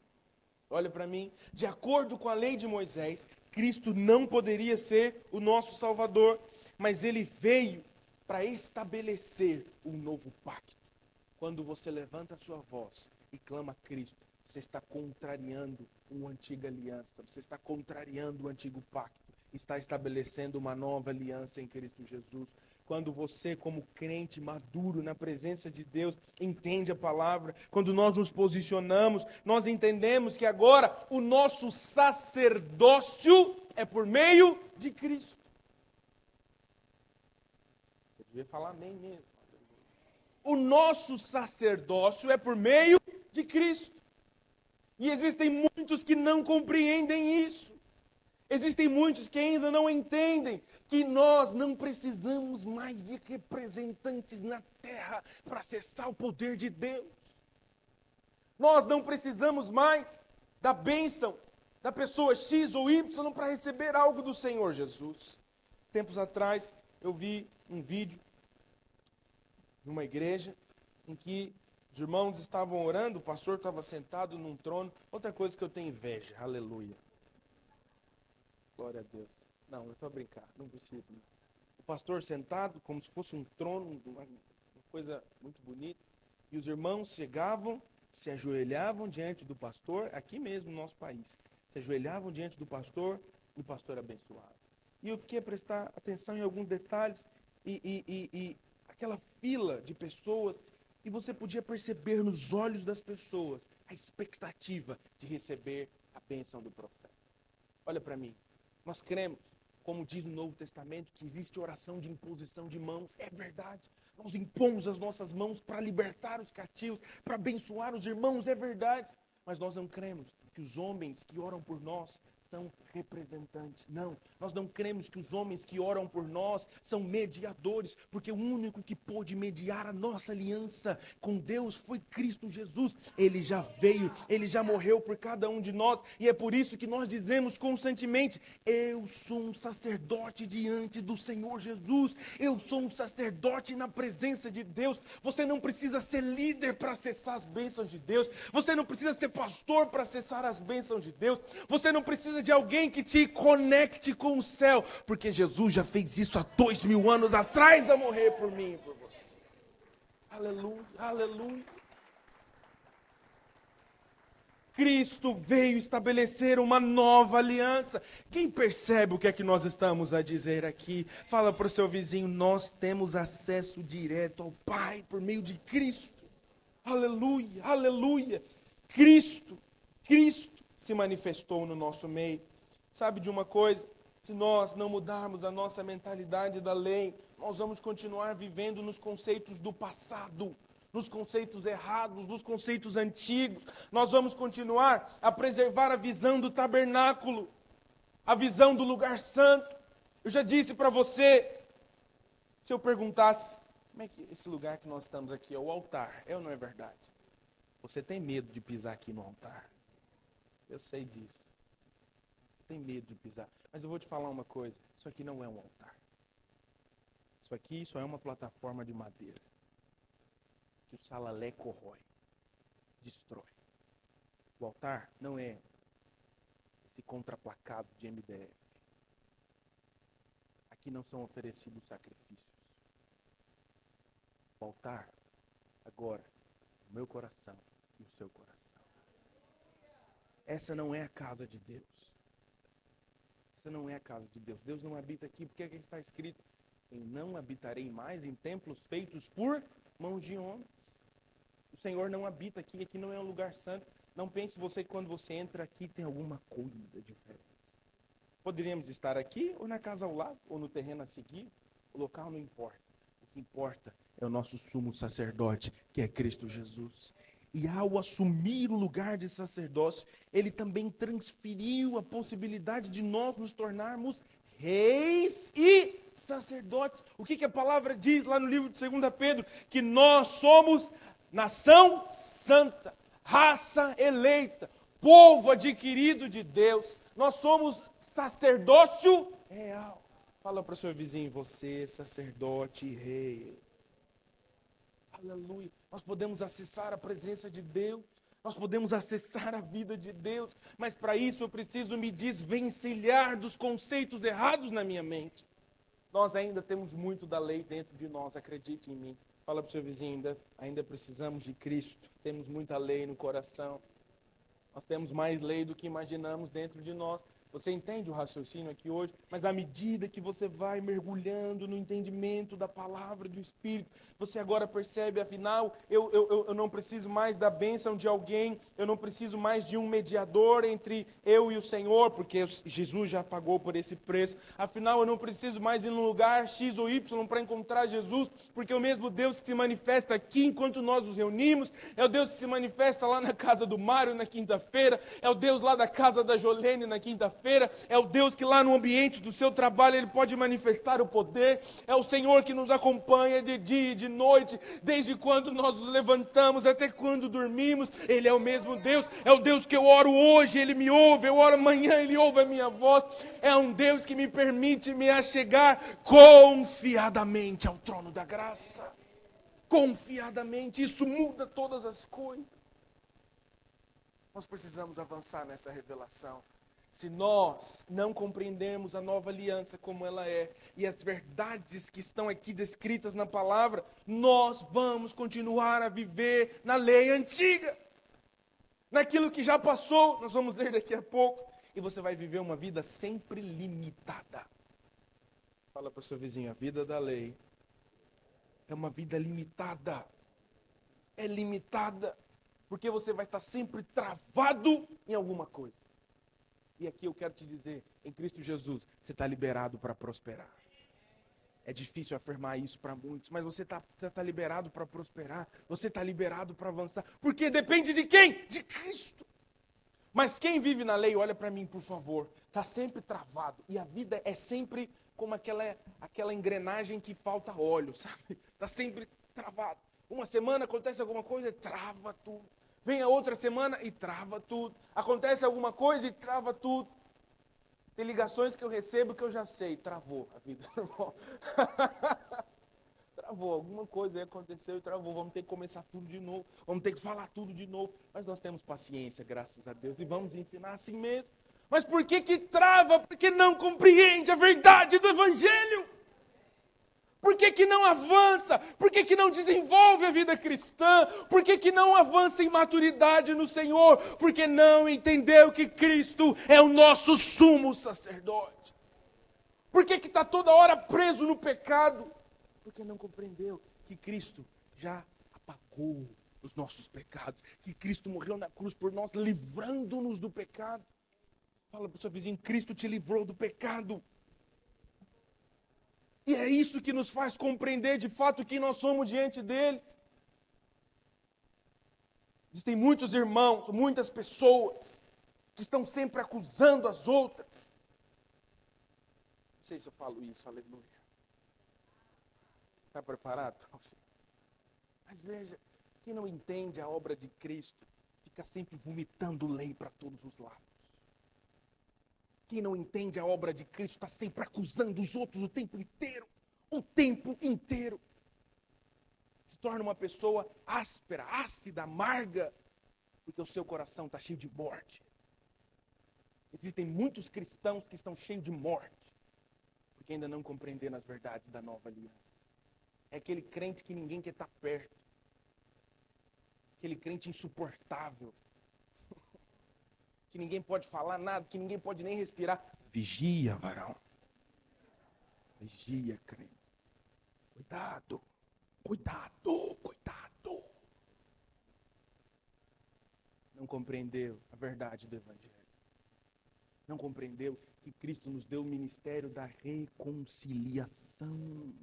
Olha para mim, de acordo com a lei de Moisés, Cristo não poderia ser o nosso Salvador, mas ele veio para estabelecer um novo pacto. Quando você levanta a sua voz e clama a Cristo, você está contrariando uma antiga aliança, você está contrariando o antigo pacto, está estabelecendo uma nova aliança em Cristo Jesus. Quando você, como crente maduro na presença de Deus, entende a palavra, quando nós nos posicionamos, nós entendemos que agora o nosso sacerdócio é por meio de Cristo. Você devia falar amém mesmo. O nosso sacerdócio é por meio de Cristo. E existem muitos que não compreendem isso. Existem muitos que ainda não entendem que nós não precisamos mais de representantes na terra para acessar o poder de Deus. Nós não precisamos mais da bênção da pessoa X ou Y para receber algo do Senhor Jesus. Tempos atrás eu vi um vídeo numa igreja em que os irmãos estavam orando, o pastor estava sentado num trono. Outra coisa que eu tenho inveja, aleluia. Glória a Deus. Não, eu estou a brincar, não precisa. Não. O pastor sentado, como se fosse um trono, uma coisa muito bonita. E os irmãos chegavam, se ajoelhavam diante do pastor, aqui mesmo no nosso país. Se ajoelhavam diante do pastor e o pastor abençoava. E eu fiquei a prestar atenção em alguns detalhes e aquela fila de pessoas. E você podia perceber nos olhos das pessoas a expectativa de receber a bênção do profeta. Olha para mim, nós cremos, como diz o Novo Testamento, que existe oração de imposição de mãos. É verdade. Nós impomos as nossas mãos para libertar os cativos, para abençoar os irmãos. É verdade. Mas nós não cremos que os homens que oram por nós são representantes. Não, nós não cremos que os homens que oram por nós são mediadores, porque o único que pôde mediar a nossa aliança com Deus foi Cristo Jesus. Ele já veio, ele já morreu por cada um de nós, e é por isso que nós dizemos constantemente: eu sou um sacerdote diante do Senhor Jesus, eu sou um sacerdote na presença de Deus. Você não precisa ser líder para acessar as bênçãos de Deus, você não precisa ser pastor para acessar as bênçãos de Deus, você não precisa de alguém que te conecte com o céu, porque Jesus já fez isso há 2000 anos atrás a morrer por mim e por você. Aleluia, aleluia. Cristo veio estabelecer uma nova aliança. Quem percebe o que é que nós estamos a dizer aqui? Fala para o seu vizinho: nós temos acesso direto ao Pai por meio de Cristo. Aleluia, aleluia. Cristo se manifestou no nosso meio. Sabe de uma coisa? Se nós não mudarmos a nossa mentalidade da lei, nós vamos continuar vivendo nos conceitos do passado, nos conceitos errados, nos conceitos antigos. Nós vamos continuar a preservar a visão do tabernáculo, a visão do lugar santo. Eu já disse para você, se eu perguntasse: como é que esse lugar que nós estamos aqui é o altar? É ou não é verdade? Você tem medo de pisar aqui no altar. Eu sei disso. Tem medo de pisar. Mas eu vou te falar uma coisa: isso aqui não é um altar. Isso aqui só é uma plataforma de madeira que o salalé corrói, destrói. O altar não é esse contraplacado de MDF. Aqui não são oferecidos sacrifícios. O altar, agora, o meu coração e o seu coração. Essa não é a casa de Deus. Essa não é a casa de Deus. Deus não habita aqui, porque aqui está escrito: eu não habitarei mais em templos feitos por mãos de homens. O Senhor não habita aqui, aqui não é um lugar santo. Não pense você que quando você entra aqui tem alguma coisa diferente. Poderíamos estar aqui, ou na casa ao lado, ou no terreno a seguir. O local não importa. O que importa é o nosso sumo sacerdote, que é Cristo Jesus. E ao assumir o lugar de sacerdócio, ele também transferiu a possibilidade de nós nos tornarmos reis e sacerdotes. O que a palavra diz lá no livro de 2 Pedro? Que nós somos nação santa, raça eleita, povo adquirido de Deus. Nós somos sacerdócio real. Fala para o seu vizinho: você é sacerdote e rei. Aleluia. Nós podemos acessar a presença de Deus, nós podemos acessar a vida de Deus, mas para isso eu preciso me desvencilhar dos conceitos errados na minha mente. Nós ainda temos muito da lei dentro de nós, acredite em mim. Fala para o seu vizinho: ainda precisamos de Cristo, temos muita lei no coração, nós temos mais lei do que imaginamos dentro de nós. Você entende o raciocínio aqui hoje? Mas à medida que você vai mergulhando no entendimento da palavra do Espírito, você agora percebe: afinal, eu não preciso mais da bênção de alguém, eu não preciso mais de um mediador entre eu e o Senhor, porque Jesus já pagou por esse preço. Afinal, eu não preciso mais ir num lugar X ou Y para encontrar Jesus, porque o mesmo Deus que se manifesta aqui enquanto nós nos reunimos, é o Deus que se manifesta lá na casa do Mário na quinta-feira, é o Deus lá da casa da Jolene na quinta-feira, é o Deus que lá no ambiente do seu trabalho ele pode manifestar o poder, é o Senhor que nos acompanha de dia e de noite, desde quando nós nos levantamos até quando dormimos. Ele é o mesmo Deus, é o Deus que eu oro hoje, Ele me ouve, eu oro amanhã, Ele ouve a minha voz. É um Deus que me permite me achegar confiadamente ao trono da graça, confiadamente. Isso muda todas as coisas. Nós precisamos avançar nessa revelação. Se nós não compreendermos a nova aliança como ela é, e as verdades que estão aqui descritas na palavra, nós vamos continuar a viver na lei antiga. Naquilo que já passou, nós vamos ler daqui a pouco, e você vai viver uma vida sempre limitada. Fala para o seu vizinho, a vida da lei é uma vida limitada. É limitada, porque você vai estar sempre travado em alguma coisa. E aqui eu quero te dizer, em Cristo Jesus, você está liberado para prosperar. É difícil afirmar isso para muitos, mas você está liberado para prosperar, você está liberado para avançar, porque depende de quem? De Cristo. Mas quem vive na lei, olha para mim, por favor, está sempre travado, e a vida é sempre como aquela engrenagem que falta óleo, sabe? Está sempre travado. Uma semana acontece alguma coisa, trava tudo. Vem a outra semana e trava tudo. Acontece alguma coisa e trava tudo. Tem ligações que eu recebo que eu já sei, travou a vida normal. Travou, alguma coisa aí aconteceu e travou. Vamos ter que começar tudo de novo. Vamos ter que falar tudo de novo. Mas nós temos paciência, graças a Deus, e vamos ensinar assim mesmo. Mas por que que trava? Porque não compreende a verdade do Evangelho. Por que que não avança? Por que que não desenvolve a vida cristã? Por que que não avança em maturidade no Senhor? Porque não entendeu que Cristo é o nosso sumo sacerdote. Por que que está toda hora preso no pecado? Porque não compreendeu que Cristo já apagou os nossos pecados. Que Cristo morreu na cruz por nós, livrando-nos do pecado. Fala para o seu vizinho, Cristo te livrou do pecado. E é isso que nos faz compreender de fato quem nós somos diante dele. Existem muitos irmãos, muitas pessoas que estão sempre acusando as outras. Não sei se eu falo isso, aleluia. Está preparado? Mas veja, quem não entende a obra de Cristo, fica sempre vomitando lei para todos os lados. Quem não entende a obra de Cristo está sempre acusando os outros o tempo inteiro. O tempo inteiro. Se torna uma pessoa áspera, ácida, amarga, porque o seu coração está cheio de morte. Existem muitos cristãos que estão cheios de morte, porque ainda não compreenderam as verdades da nova aliança. É aquele crente que ninguém quer estar perto. Aquele crente insuportável. Que ninguém pode falar nada, que ninguém pode nem respirar. Vigia, varão. Vigia, crente. Cuidado. Cuidado, cuidado. Não compreendeu a verdade do Evangelho. Não compreendeu que Cristo nos deu o ministério da reconciliação.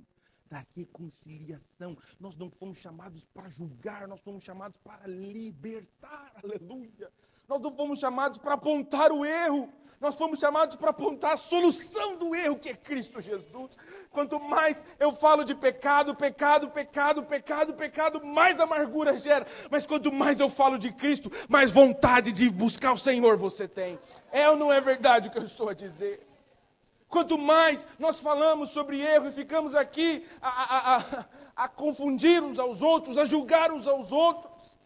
Da reconciliação. Nós não fomos chamados para julgar, nós fomos chamados para libertar. Aleluia. Nós não fomos chamados para apontar o erro, nós fomos chamados para apontar a solução do erro, que é Cristo Jesus. Quanto mais eu falo de pecado, pecado, pecado, pecado, pecado, mais amargura gera. Mas quanto mais eu falo de Cristo, mais vontade de buscar o Senhor você tem. É ou não é verdade o que eu estou a dizer? Quanto mais nós falamos sobre erro e ficamos aqui a confundir uns aos outros, a julgar uns aos outros,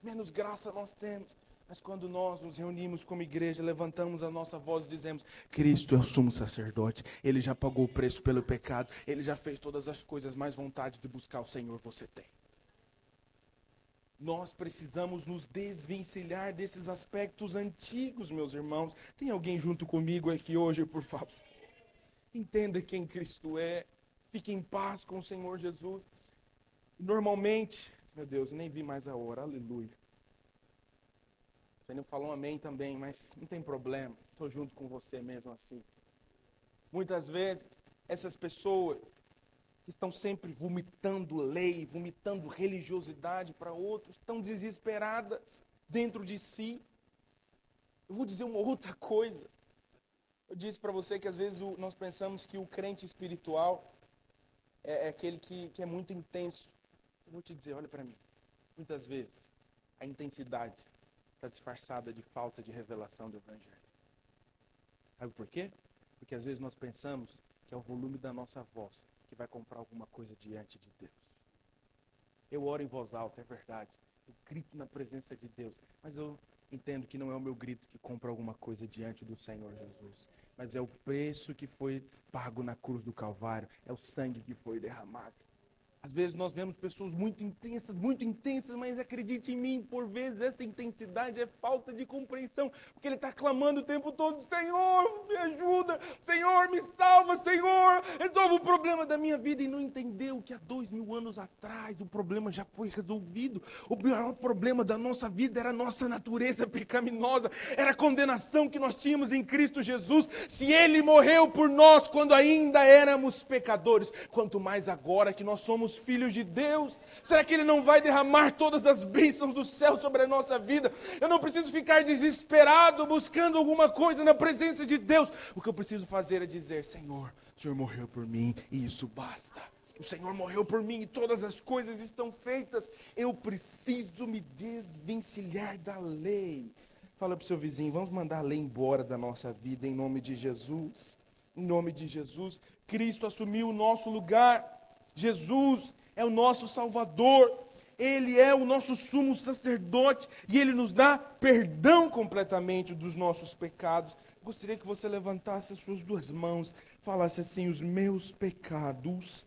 menos graça nós temos. Mas quando nós nos reunimos como igreja, levantamos a nossa voz e dizemos, Cristo é o sumo sacerdote, Ele já pagou o preço pelo pecado, Ele já fez todas as coisas, mais vontade de buscar o Senhor você tem. Nós precisamos nos desvencilhar desses aspectos antigos, meus irmãos. Tem alguém junto comigo aqui hoje, por favor? Entenda quem Cristo é, fique em paz com o Senhor Jesus. Normalmente, meu Deus, nem vi mais a hora, aleluia. Você não falou um amém também, mas não tem problema, estou junto com você mesmo assim. Muitas vezes, essas pessoas que estão sempre vomitando lei, vomitando religiosidade para outros, estão desesperadas dentro de si. Eu vou dizer uma outra coisa. Eu disse para você que às vezes nós pensamos que o crente espiritual é aquele que é muito intenso. Eu vou te dizer, olha para mim. Muitas vezes, a intensidade está disfarçada de falta de revelação do Evangelho. Sabe por quê? Porque às vezes nós pensamos que é o volume da nossa voz que vai comprar alguma coisa diante de Deus. Eu oro em voz alta, é verdade. Eu grito na presença de Deus. Mas eu entendo que não é o meu grito que compra alguma coisa diante do Senhor Jesus, mas é o preço que foi pago na cruz do Calvário, é o sangue que foi derramado. Às vezes nós vemos pessoas muito intensas, mas acredite em mim, por vezes essa intensidade é falta de compreensão, porque ele está clamando o tempo todo: Senhor, me ajuda, Senhor, me salva, Senhor, resolva o problema da minha vida. E não entendeu que há 2000 anos atrás o problema já foi resolvido. O maior problema da nossa vida era a nossa natureza pecaminosa, era a condenação que nós tínhamos em Cristo Jesus. Se Ele morreu por nós quando ainda éramos pecadores, quanto mais agora que nós somos filhos de Deus, será que Ele não vai derramar todas as bênçãos do céu sobre a nossa vida? Eu não preciso ficar desesperado buscando alguma coisa na presença de Deus. O que eu preciso fazer é dizer: Senhor, o Senhor morreu por mim e isso basta. O Senhor morreu por mim e todas as coisas estão feitas. Eu preciso me desvencilhar da lei. Fala para o seu vizinho: vamos mandar a lei embora da nossa vida em nome de Jesus. Em nome de Jesus. Cristo assumiu o nosso lugar. Jesus é o nosso Salvador, Ele é o nosso sumo sacerdote e Ele nos dá perdão completamente dos nossos pecados. Gostaria que você levantasse as suas duas mãos, falasse assim: os meus pecados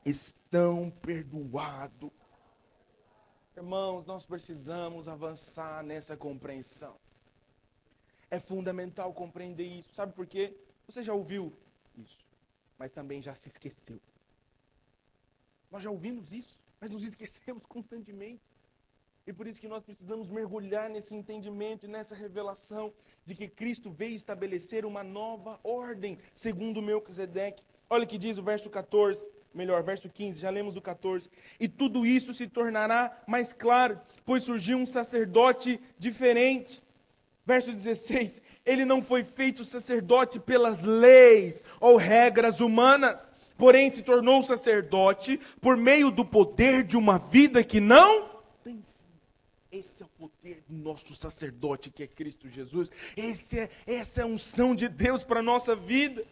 estão perdoados. Irmãos, nós precisamos avançar nessa compreensão. É fundamental compreender isso. Sabe por quê? Você já ouviu isso, mas também já se esqueceu. Nós já ouvimos isso, mas nos esquecemos constantemente. E por isso que nós precisamos mergulhar nesse entendimento e nessa revelação de que Cristo veio estabelecer uma nova ordem, segundo Melquisedeque. Olha o que diz o verso 14, verso 15, já lemos o 14. E tudo isso se tornará mais claro, pois surgiu um sacerdote diferente. Verso 16, ele não foi feito sacerdote pelas leis ou regras humanas, porém se tornou sacerdote por meio do poder de uma vida que não tem fim. Esse é o poder do nosso sacerdote, que é Cristo Jesus. Essa é a unção de Deus para a nossa vida.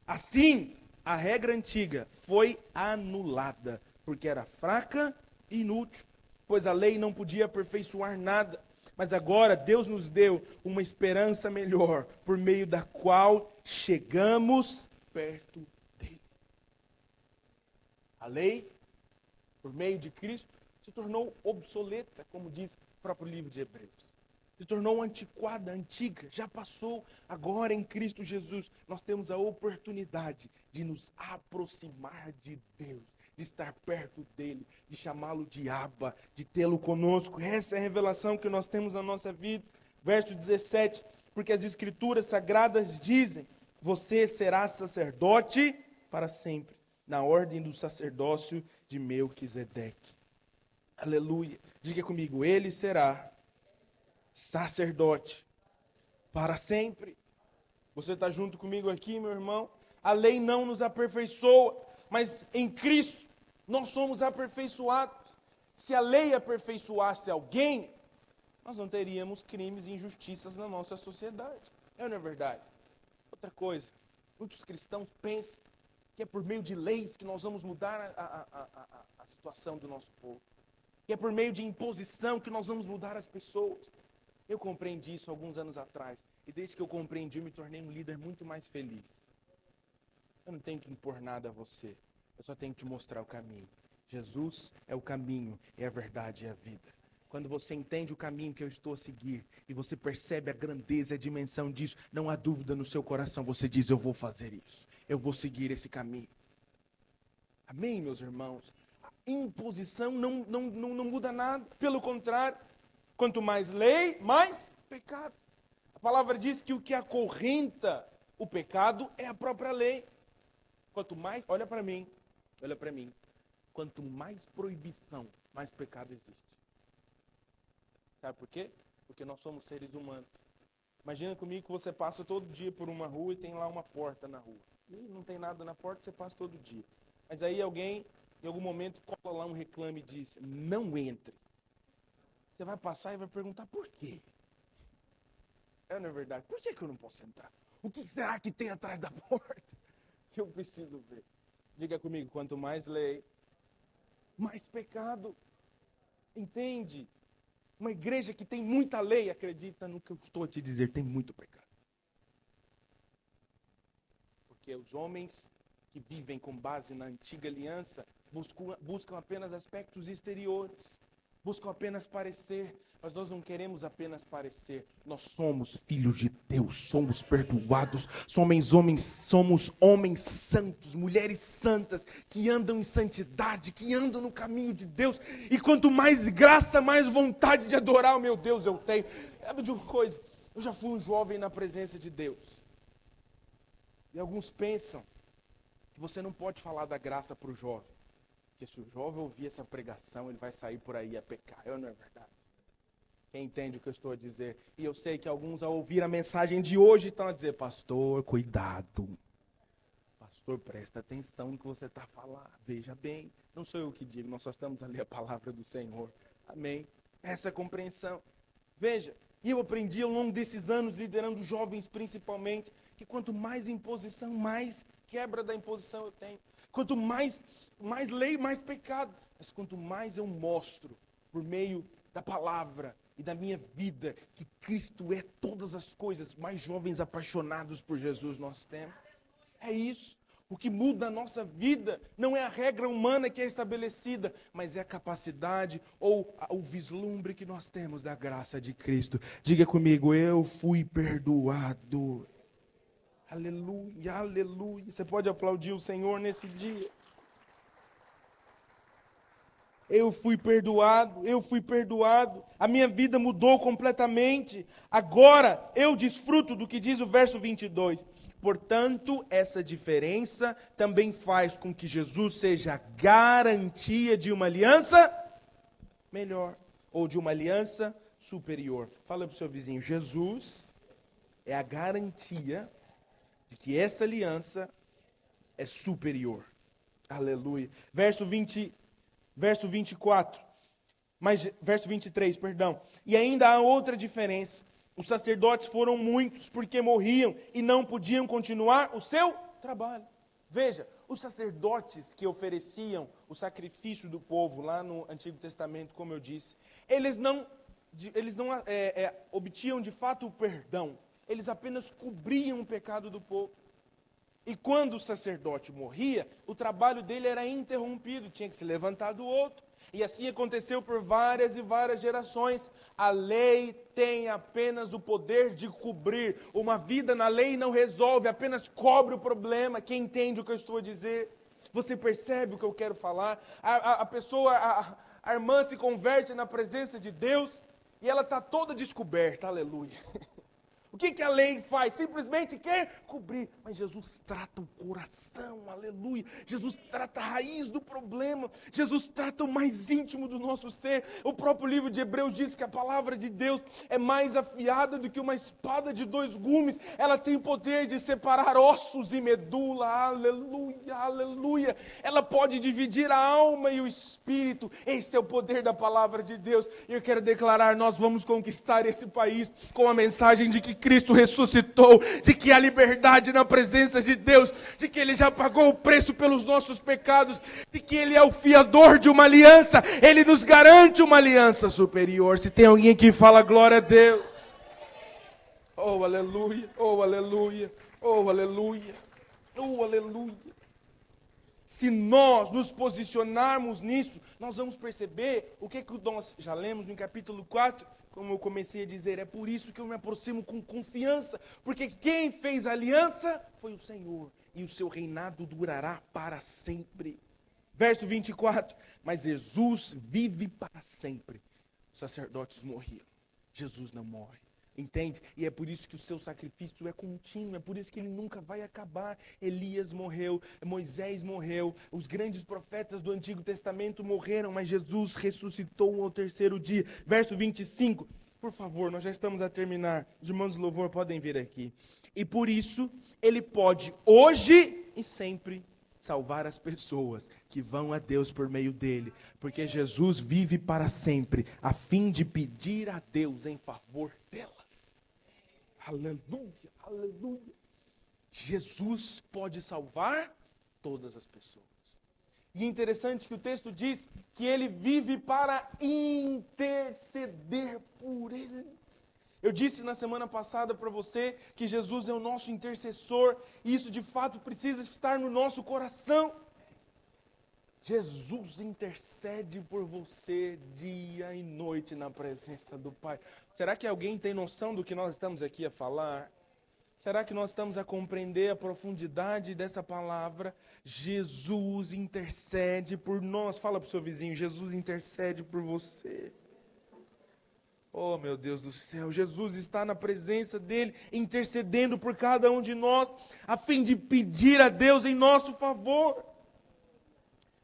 Assim, a regra antiga foi anulada, porque era fraca e inútil, pois a lei não podia aperfeiçoar nada. Mas agora Deus nos deu uma esperança melhor, por meio da qual chegamos perto dele. A lei, por meio de Cristo, se tornou obsoleta, como diz o próprio livro de Hebreus. Se tornou antiquada, antiga, já passou. Agora em Cristo Jesus nós temos a oportunidade de nos aproximar de Deus, de estar perto dele, de chamá-lo de Abba, de tê-lo conosco. Essa é a revelação que nós temos na nossa vida. Verso 17, porque as escrituras sagradas dizem: você será sacerdote para sempre, na ordem do sacerdócio de Melquisedeque. Aleluia. Diga comigo: ele será sacerdote para sempre. Você está junto comigo aqui, meu irmão? A lei não nos aperfeiçoa, mas em Cristo nós somos aperfeiçoados. Se a lei aperfeiçoasse alguém, nós não teríamos crimes e injustiças na nossa sociedade. É ou não é verdade? Outra coisa, muitos cristãos pensam que é por meio de leis que nós vamos mudar a situação do nosso povo. Que é por meio de imposição que nós vamos mudar as pessoas. Eu compreendi isso alguns anos atrás. E desde que eu compreendi, eu me tornei um líder muito mais feliz. Eu não tenho que impor nada a você. Eu só tenho que te mostrar o caminho. Jesus é o caminho, é a verdade e a vida. Quando você entende o caminho que eu estou a seguir, e você percebe a grandeza e a dimensão disso, não há dúvida no seu coração. Você diz: eu vou fazer isso. Eu vou seguir esse caminho. Amém, meus irmãos? A imposição não muda nada. Pelo contrário, quanto mais lei, mais pecado. A palavra diz que o que acorrenta o pecado é a própria lei. Quanto mais, olha para mim, quanto mais proibição, mais pecado existe. Sabe por quê? Porque nós somos seres humanos. Imagina comigo que você passa todo dia por uma rua e tem lá uma porta na rua. E não tem nada na porta, você passa todo dia. Mas aí alguém, em algum momento, cola lá um reclame e diz: não entre. Você vai passar e vai perguntar: por quê? É, não é verdade? Por que eu não posso entrar? O que será que tem atrás da porta? Que eu preciso ver. Diga comigo: quanto mais lei, mais pecado. Entende? Uma igreja que tem muita lei, acredita no que eu estou a te dizer, tem muito pecado. Porque os homens que vivem com base na antiga aliança buscam apenas aspectos exteriores, buscam apenas parecer, mas nós não queremos apenas parecer. Nós somos filhos de Deus, somos perdoados, somos homens santos, mulheres santas, que andam em santidade, que andam no caminho de Deus, e quanto mais graça, mais vontade de adorar o meu Deus eu tenho. Sabe de uma coisa? Eu já fui um jovem na presença de Deus, e alguns pensam que você não pode falar da graça para o jovem, porque se o jovem ouvir essa pregação, ele vai sair por aí a pecar. Não é verdade? Quem entende o que eu estou a dizer? E eu sei que alguns, ao ouvir a mensagem de hoje, estão a dizer: pastor, cuidado. Pastor, presta atenção no que você está falando. Veja bem, não sou eu que digo, nós só estamos a ler a palavra do Senhor. Amém? Essa é a compreensão. Veja, e eu aprendi ao longo desses anos, liderando jovens principalmente, que quanto mais imposição, mais quebra da imposição eu tenho. Quanto mais lei, mais pecado. Mas quanto mais eu mostro, por meio da palavra e da minha vida, que Cristo é todas as coisas, mais jovens apaixonados por Jesus nós temos. É isso. O que muda a nossa vida não é a regra humana que é estabelecida, mas é a capacidade ou o vislumbre que nós temos da graça de Cristo. Diga comigo: eu fui perdoado. Aleluia, aleluia. Você pode aplaudir o Senhor nesse dia. Eu fui perdoado, eu fui perdoado. A minha vida mudou completamente. Agora eu desfruto do que diz o verso 22. Portanto, essa diferença também faz com que Jesus seja a garantia de uma aliança melhor, ou de uma aliança superior. Fala para o seu vizinho: Jesus é a garantia de que essa aliança é superior. Aleluia. Verso 24. Verso 23, perdão. E ainda há outra diferença. Os sacerdotes foram muitos porque morriam e não podiam continuar o seu trabalho. Veja, os sacerdotes que ofereciam o sacrifício do povo lá no Antigo Testamento, como eu disse, eles não obtinham de fato o perdão. Eles apenas cobriam o pecado do povo. E quando o sacerdote morria, o trabalho dele era interrompido, tinha que se levantar do outro. E assim aconteceu por várias e várias gerações. A lei tem apenas o poder de cobrir. Uma vida na lei não resolve, apenas cobre o problema. Quem entende o que eu estou a dizer? Você percebe o que eu quero falar? A irmã se converte na presença de Deus e ela está toda descoberta, aleluia. O que a lei faz? Simplesmente quer cobrir. Mas Jesus trata o coração, aleluia. Jesus trata a raiz do problema. Jesus trata o mais íntimo do nosso ser. O próprio livro de Hebreus diz que a palavra de Deus é mais afiada do que uma espada de 2 gumes. Ela tem o poder de separar ossos e medula, aleluia, aleluia. Ela pode dividir a alma e o espírito. Esse é o poder da palavra de Deus. E eu quero declarar: nós vamos conquistar esse país com a mensagem de que Cristo ressuscitou, de que há liberdade na presença de Deus, de que Ele já pagou o preço pelos nossos pecados, de que Ele é o fiador de uma aliança, Ele nos garante uma aliança superior. Se tem alguém que fala glória a Deus, oh aleluia, oh aleluia, oh aleluia, oh aleluia. Se nós nos posicionarmos nisso, nós vamos perceber o que nós já lemos no capítulo 4, como eu comecei a dizer. É por isso que eu me aproximo com confiança, porque quem fez a aliança foi o Senhor, e o seu reinado durará para sempre. Verso 24, mas Jesus vive para sempre. Os sacerdotes morriam, Jesus não morre. Entende? E é por isso que o seu sacrifício é contínuo, é por isso que ele nunca vai acabar. Elias morreu, Moisés morreu, os grandes profetas do Antigo Testamento morreram, mas Jesus ressuscitou ao 3º dia. Verso 25, por favor, nós já estamos a terminar. Os irmãos do louvor podem vir aqui. E por isso, ele pode hoje e sempre salvar as pessoas que vão a Deus por meio dele, porque Jesus vive para sempre, a fim de pedir a Deus em favor delas. Aleluia, aleluia. Jesus pode salvar todas as pessoas. E é interessante que o texto diz que ele vive para interceder por eles. Eu disse na semana passada para você que Jesus é o nosso intercessor, e isso de fato precisa estar no nosso coração. Jesus intercede por você dia e noite na presença do Pai. Será que alguém tem noção do que nós estamos aqui a falar? Será que nós estamos a compreender a profundidade dessa palavra? Jesus intercede por nós. Fala para o seu vizinho, Jesus intercede por você. Oh, meu Deus do céu, Jesus está na presença dele, intercedendo por cada um de nós, a fim de pedir a Deus em nosso favor.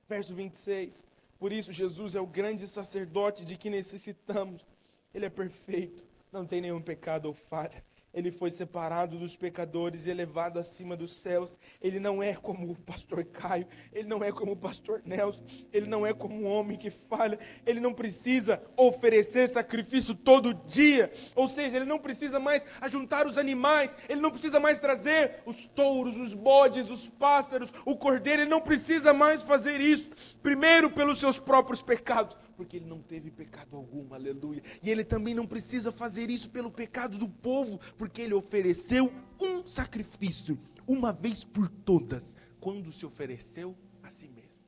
Verso 26, por isso Jesus é o grande sacerdote de que necessitamos. Ele é perfeito, não tem nenhum pecado ou falha. Ele foi separado dos pecadores e elevado acima dos céus. Ele não é como o pastor Caio, ele não é como o pastor Nelson, ele não é como um homem que falha. Ele não precisa oferecer sacrifício todo dia, ou seja, ele não precisa mais ajuntar os animais, ele não precisa mais trazer os touros, os bodes, os pássaros, o cordeiro, ele não precisa mais fazer isso. Primeiro pelos seus próprios pecados, porque ele não teve pecado algum, aleluia. E ele também não precisa fazer isso pelo pecado do povo, porque ele ofereceu um sacrifício, uma vez por todas, quando se ofereceu a si mesmo.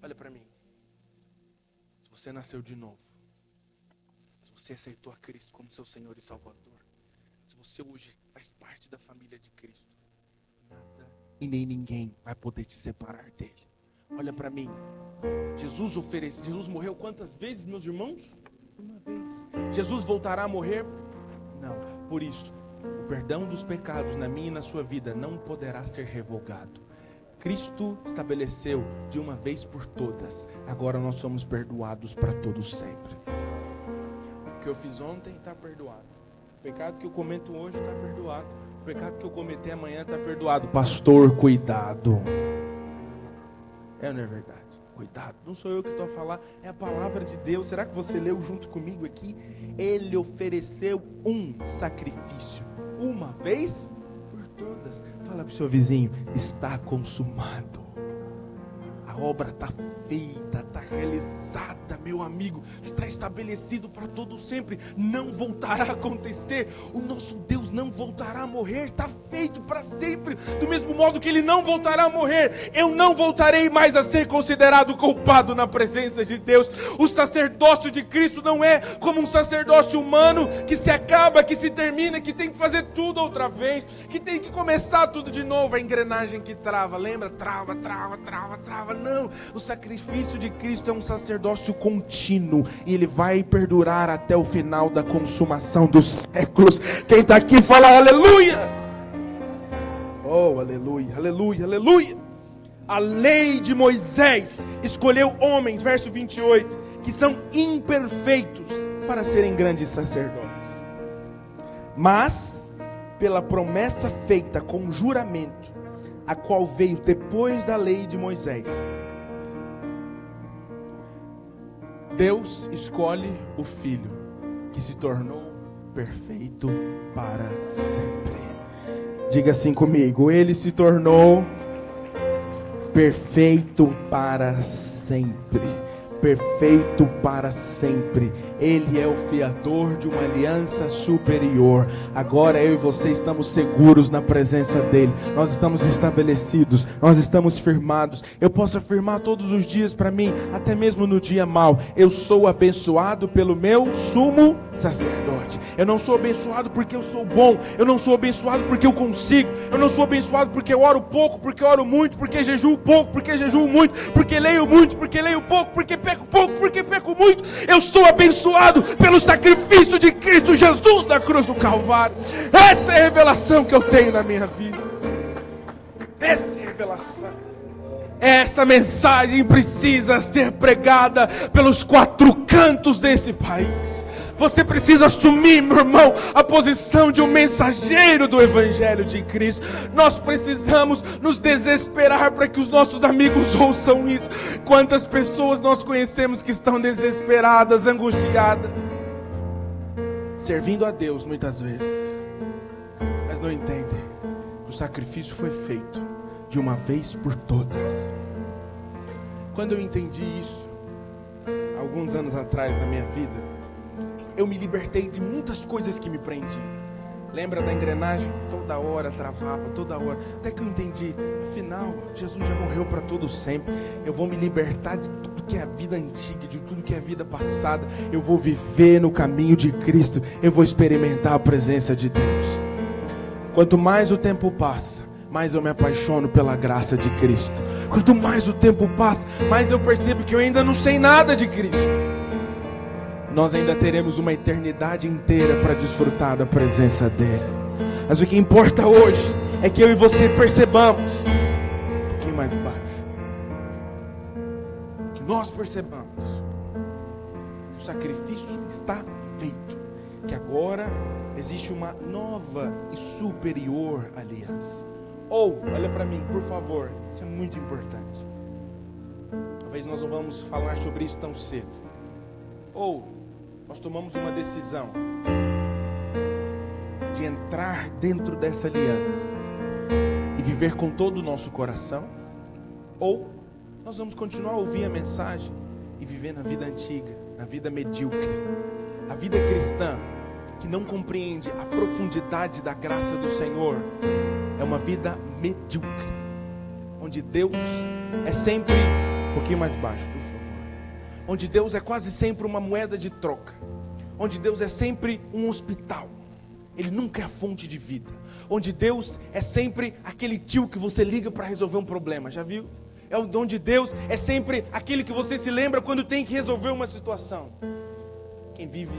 Olha para mim, se você nasceu de novo, se você aceitou a Cristo como seu Senhor e Salvador, se você hoje faz parte da família de Cristo, nada e nem ninguém vai poder te separar dele. Olha para mim, Jesus morreu quantas vezes, meus irmãos? Uma vez. Jesus voltará a morrer? Não. Por isso, o perdão dos pecados na minha e na sua vida não poderá ser revogado. Cristo estabeleceu de uma vez por todas. Agora nós somos perdoados para todos sempre. O que eu fiz ontem está perdoado. O pecado que eu cometo hoje está perdoado. O pecado que eu cometer amanhã está perdoado. Pastor, cuidado. Não é verdade? Cuidado, não sou eu que estou a falar, é a palavra de Deus. Será que você leu junto comigo aqui? Ele ofereceu um sacrifício, uma vez por todas. Fala para o seu vizinho, está consumado. A obra está feita, está realizada, meu amigo. Está estabelecido para todo sempre. Não voltará a acontecer. O nosso Deus não voltará a morrer. Está feito para sempre. Do mesmo modo que Ele não voltará a morrer, eu não voltarei mais a ser considerado culpado na presença de Deus. O sacerdócio de Cristo não é como um sacerdócio humano que se acaba, que se termina, que tem que fazer tudo outra vez, que tem que começar tudo de novo. A engrenagem que trava, lembra? Trava. Não, o sacrifício de Cristo é um sacerdócio contínuo e ele vai perdurar até o final da consumação dos séculos. Quem está aqui fala aleluia. Oh, aleluia, aleluia, aleluia. A lei de Moisés escolheu homens, verso 28, que são imperfeitos para serem grandes sacerdotes. Mas, pela promessa feita com juramento, a qual veio depois da lei de Moisés, Deus escolhe o Filho, que se tornou perfeito para sempre. Diga assim comigo, Ele se tornou perfeito para sempre. Perfeito para sempre. Ele é o fiador de uma aliança superior. Agora eu e você estamos seguros na presença dele. Nós estamos estabelecidos, nós estamos firmados. Eu posso afirmar todos os dias para mim, até mesmo no dia mau, eu sou abençoado pelo meu sumo sacerdote. Eu não sou abençoado porque eu sou bom, eu não sou abençoado porque eu consigo, eu não sou abençoado porque eu oro pouco, porque eu oro muito, porque jejuo pouco, porque jejuo muito, porque leio muito, porque leio pouco, porque peco pouco, porque peco muito. Eu sou abençoado pelo sacrifício de Cristo Jesus na cruz do Calvário. Essa é a revelação que eu tenho na minha vida. Essa é a revelação. Essa mensagem precisa ser pregada pelos 4 cantos desse país. Você precisa assumir, meu irmão, a posição de um mensageiro do Evangelho de Cristo. Nós precisamos nos desesperar para que os nossos amigos ouçam isso. Quantas pessoas nós conhecemos que estão desesperadas, angustiadas, servindo a Deus muitas vezes, mas não entendem que o sacrifício foi feito de uma vez por todas. Quando eu entendi isso, alguns anos atrás na minha vida, eu me libertei de muitas coisas que me prendiam. Lembra da engrenagem? Toda hora travava, toda hora. Até que eu entendi, afinal, Jesus já morreu para todo sempre. Eu vou me libertar de tudo que é a vida antiga, de tudo que é a vida passada. Eu vou viver no caminho de Cristo. Eu vou experimentar a presença de Deus. Quanto mais o tempo passa, mais eu me apaixono pela graça de Cristo. Quanto mais o tempo passa, mais eu percebo que eu ainda não sei nada de Cristo. Nós ainda teremos uma eternidade inteira para desfrutar da presença dEle. Mas o que importa hoje é que eu e você percebamos, um pouquinho mais baixo, que nós percebamos que o sacrifício está feito, que agora existe uma nova e superior aliança. Ou, olha para mim, por favor, isso é muito importante. Talvez nós não vamos falar sobre isso tão cedo. Ou nós tomamos uma decisão de entrar dentro dessa aliança e viver com todo o nosso coração, ou nós vamos continuar a ouvir a mensagem e viver na vida antiga, na vida medíocre. A vida cristã, que não compreende a profundidade da graça do Senhor, é uma vida medíocre, onde Deus é sempre um pouquinho mais baixo, por favor. Onde Deus é quase sempre uma moeda de troca, onde Deus é sempre um hospital, Ele nunca é a fonte de vida, onde Deus é sempre aquele tio que você liga para resolver um problema, já viu? É onde Deus é sempre aquele que você se lembra quando tem que resolver uma situação. Quem vive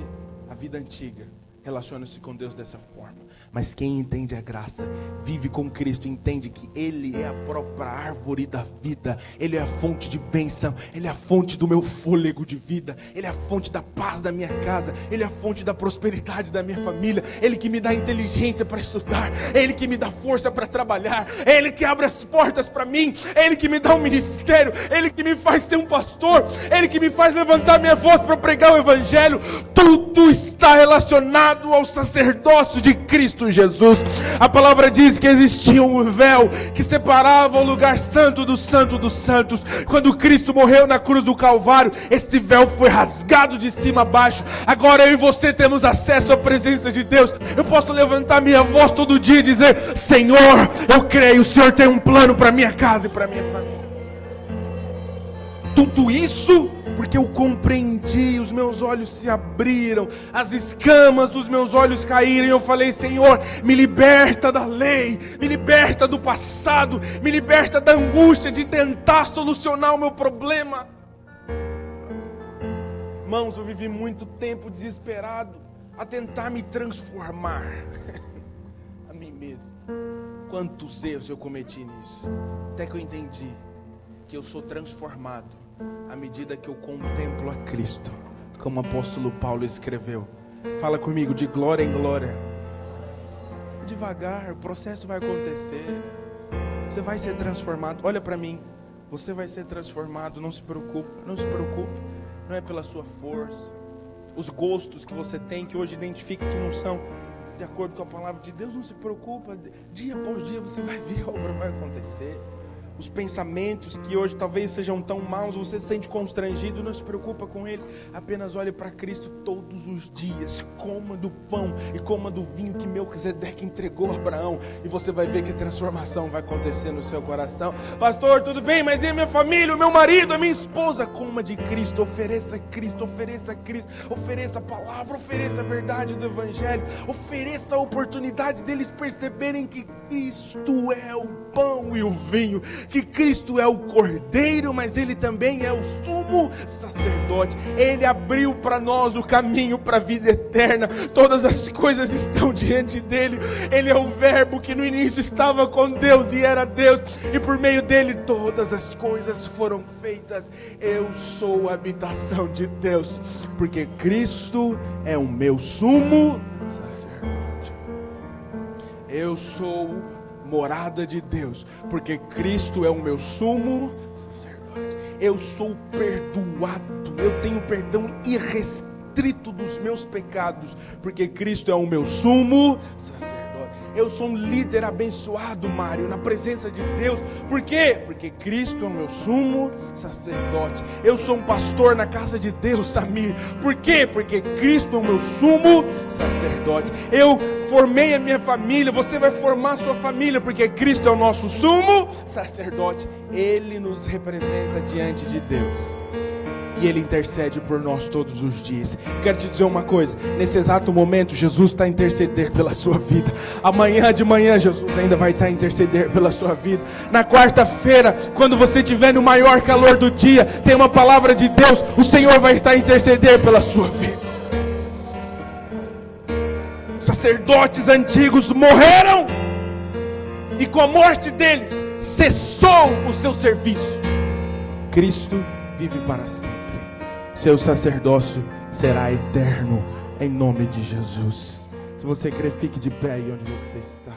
a vida antiga relaciona-se com Deus dessa forma. Mas quem entende a graça, vive com Cristo, entende que Ele é a própria árvore da vida. Ele é a fonte de bênção. Ele é a fonte do meu fôlego de vida. Ele é a fonte da paz da minha casa. Ele é a fonte da prosperidade da minha família. Ele que me dá inteligência para estudar. Ele que me dá força para trabalhar. Ele que abre as portas para mim. Ele que me dá um ministério. Ele que me faz ser um pastor. Ele que me faz levantar minha voz para pregar o Evangelho. Tudo está relacionado ao sacerdócio de Cristo Jesus. A palavra diz que existia um véu que separava o lugar santo do santo dos santos. Quando Cristo morreu na cruz do Calvário, este véu foi rasgado de cima a baixo. Agora eu e você temos acesso à presença de Deus. Eu posso levantar minha voz todo dia e dizer: Senhor, eu creio, o Senhor tem um plano para minha casa e para minha família. Tudo isso porque eu compreendi, os meus olhos se abriram, as escamas dos meus olhos caíram, e eu falei: Senhor, me liberta da lei, me liberta do passado, me liberta da angústia de tentar solucionar o meu problema. Irmãos, eu vivi muito tempo desesperado a tentar me transformar a mim mesmo. Quantos erros eu cometi nisso, até que eu entendi que eu sou transformado à medida que eu contemplo a Cristo, como o apóstolo Paulo escreveu. Fala comigo, de glória em glória. Devagar, o processo vai acontecer. Você vai ser transformado. Olha para mim, você vai ser transformado. Não se preocupe, não se preocupe. Não é pela sua força. Os gostos que você tem, que hoje identifica que não são de acordo com a palavra de Deus, não se preocupa. Dia após dia você vai ver, a obra vai acontecer. Os pensamentos que hoje talvez sejam tão maus, você se sente constrangido, não se preocupa com eles. Apenas olhe para Cristo todos os dias. Coma do pão e coma do vinho que Melquisedeque entregou a Abraão, e você vai ver que a transformação vai acontecer no seu coração. Pastor, tudo bem, mas e a minha família, o meu marido, a minha esposa? Coma de Cristo, ofereça Cristo, ofereça Cristo, ofereça a palavra, ofereça a verdade do Evangelho, ofereça a oportunidade deles perceberem que Cristo é o pão e o vinho, que Cristo é o Cordeiro, mas Ele também é o sumo sacerdote. Ele abriu para nós o caminho para a vida eterna. Todas as coisas estão diante dEle. Ele é o verbo que no início estava com Deus e era Deus, e por meio dEle todas as coisas foram feitas. Eu sou a habitação de Deus, porque Cristo é o meu sumo sacerdote. Eu sou morada de Deus, porque Cristo é o meu sumo sacerdote. Eu sou perdoado, eu tenho perdão irrestrito dos meus pecados, porque Cristo é o meu sumo sacerdote. Eu sou um líder abençoado, Mário, na presença de Deus. Por quê? Porque Cristo é o meu sumo sacerdote. Eu sou um pastor na casa de Deus, Samir. Por quê? Porque Cristo é o meu sumo sacerdote. Eu formei a minha família, você vai formar a sua família, porque Cristo é o nosso sumo sacerdote. Ele nos representa diante de Deus. E Ele intercede por nós todos os dias. Quero te dizer uma coisa, nesse exato momento Jesus está a interceder pela sua vida. Amanhã de manhã Jesus ainda vai estar a interceder pela sua vida. Na quarta-feira, quando você estiver no maior calor do dia, tem uma palavra de Deus, o Senhor vai estar a interceder pela sua vida. Os sacerdotes antigos morreram, e com a morte deles cessou o seu serviço. Cristo vive para sempre. Seu sacerdócio será eterno, em nome de Jesus. Se você crê, fique de pé aí onde você está.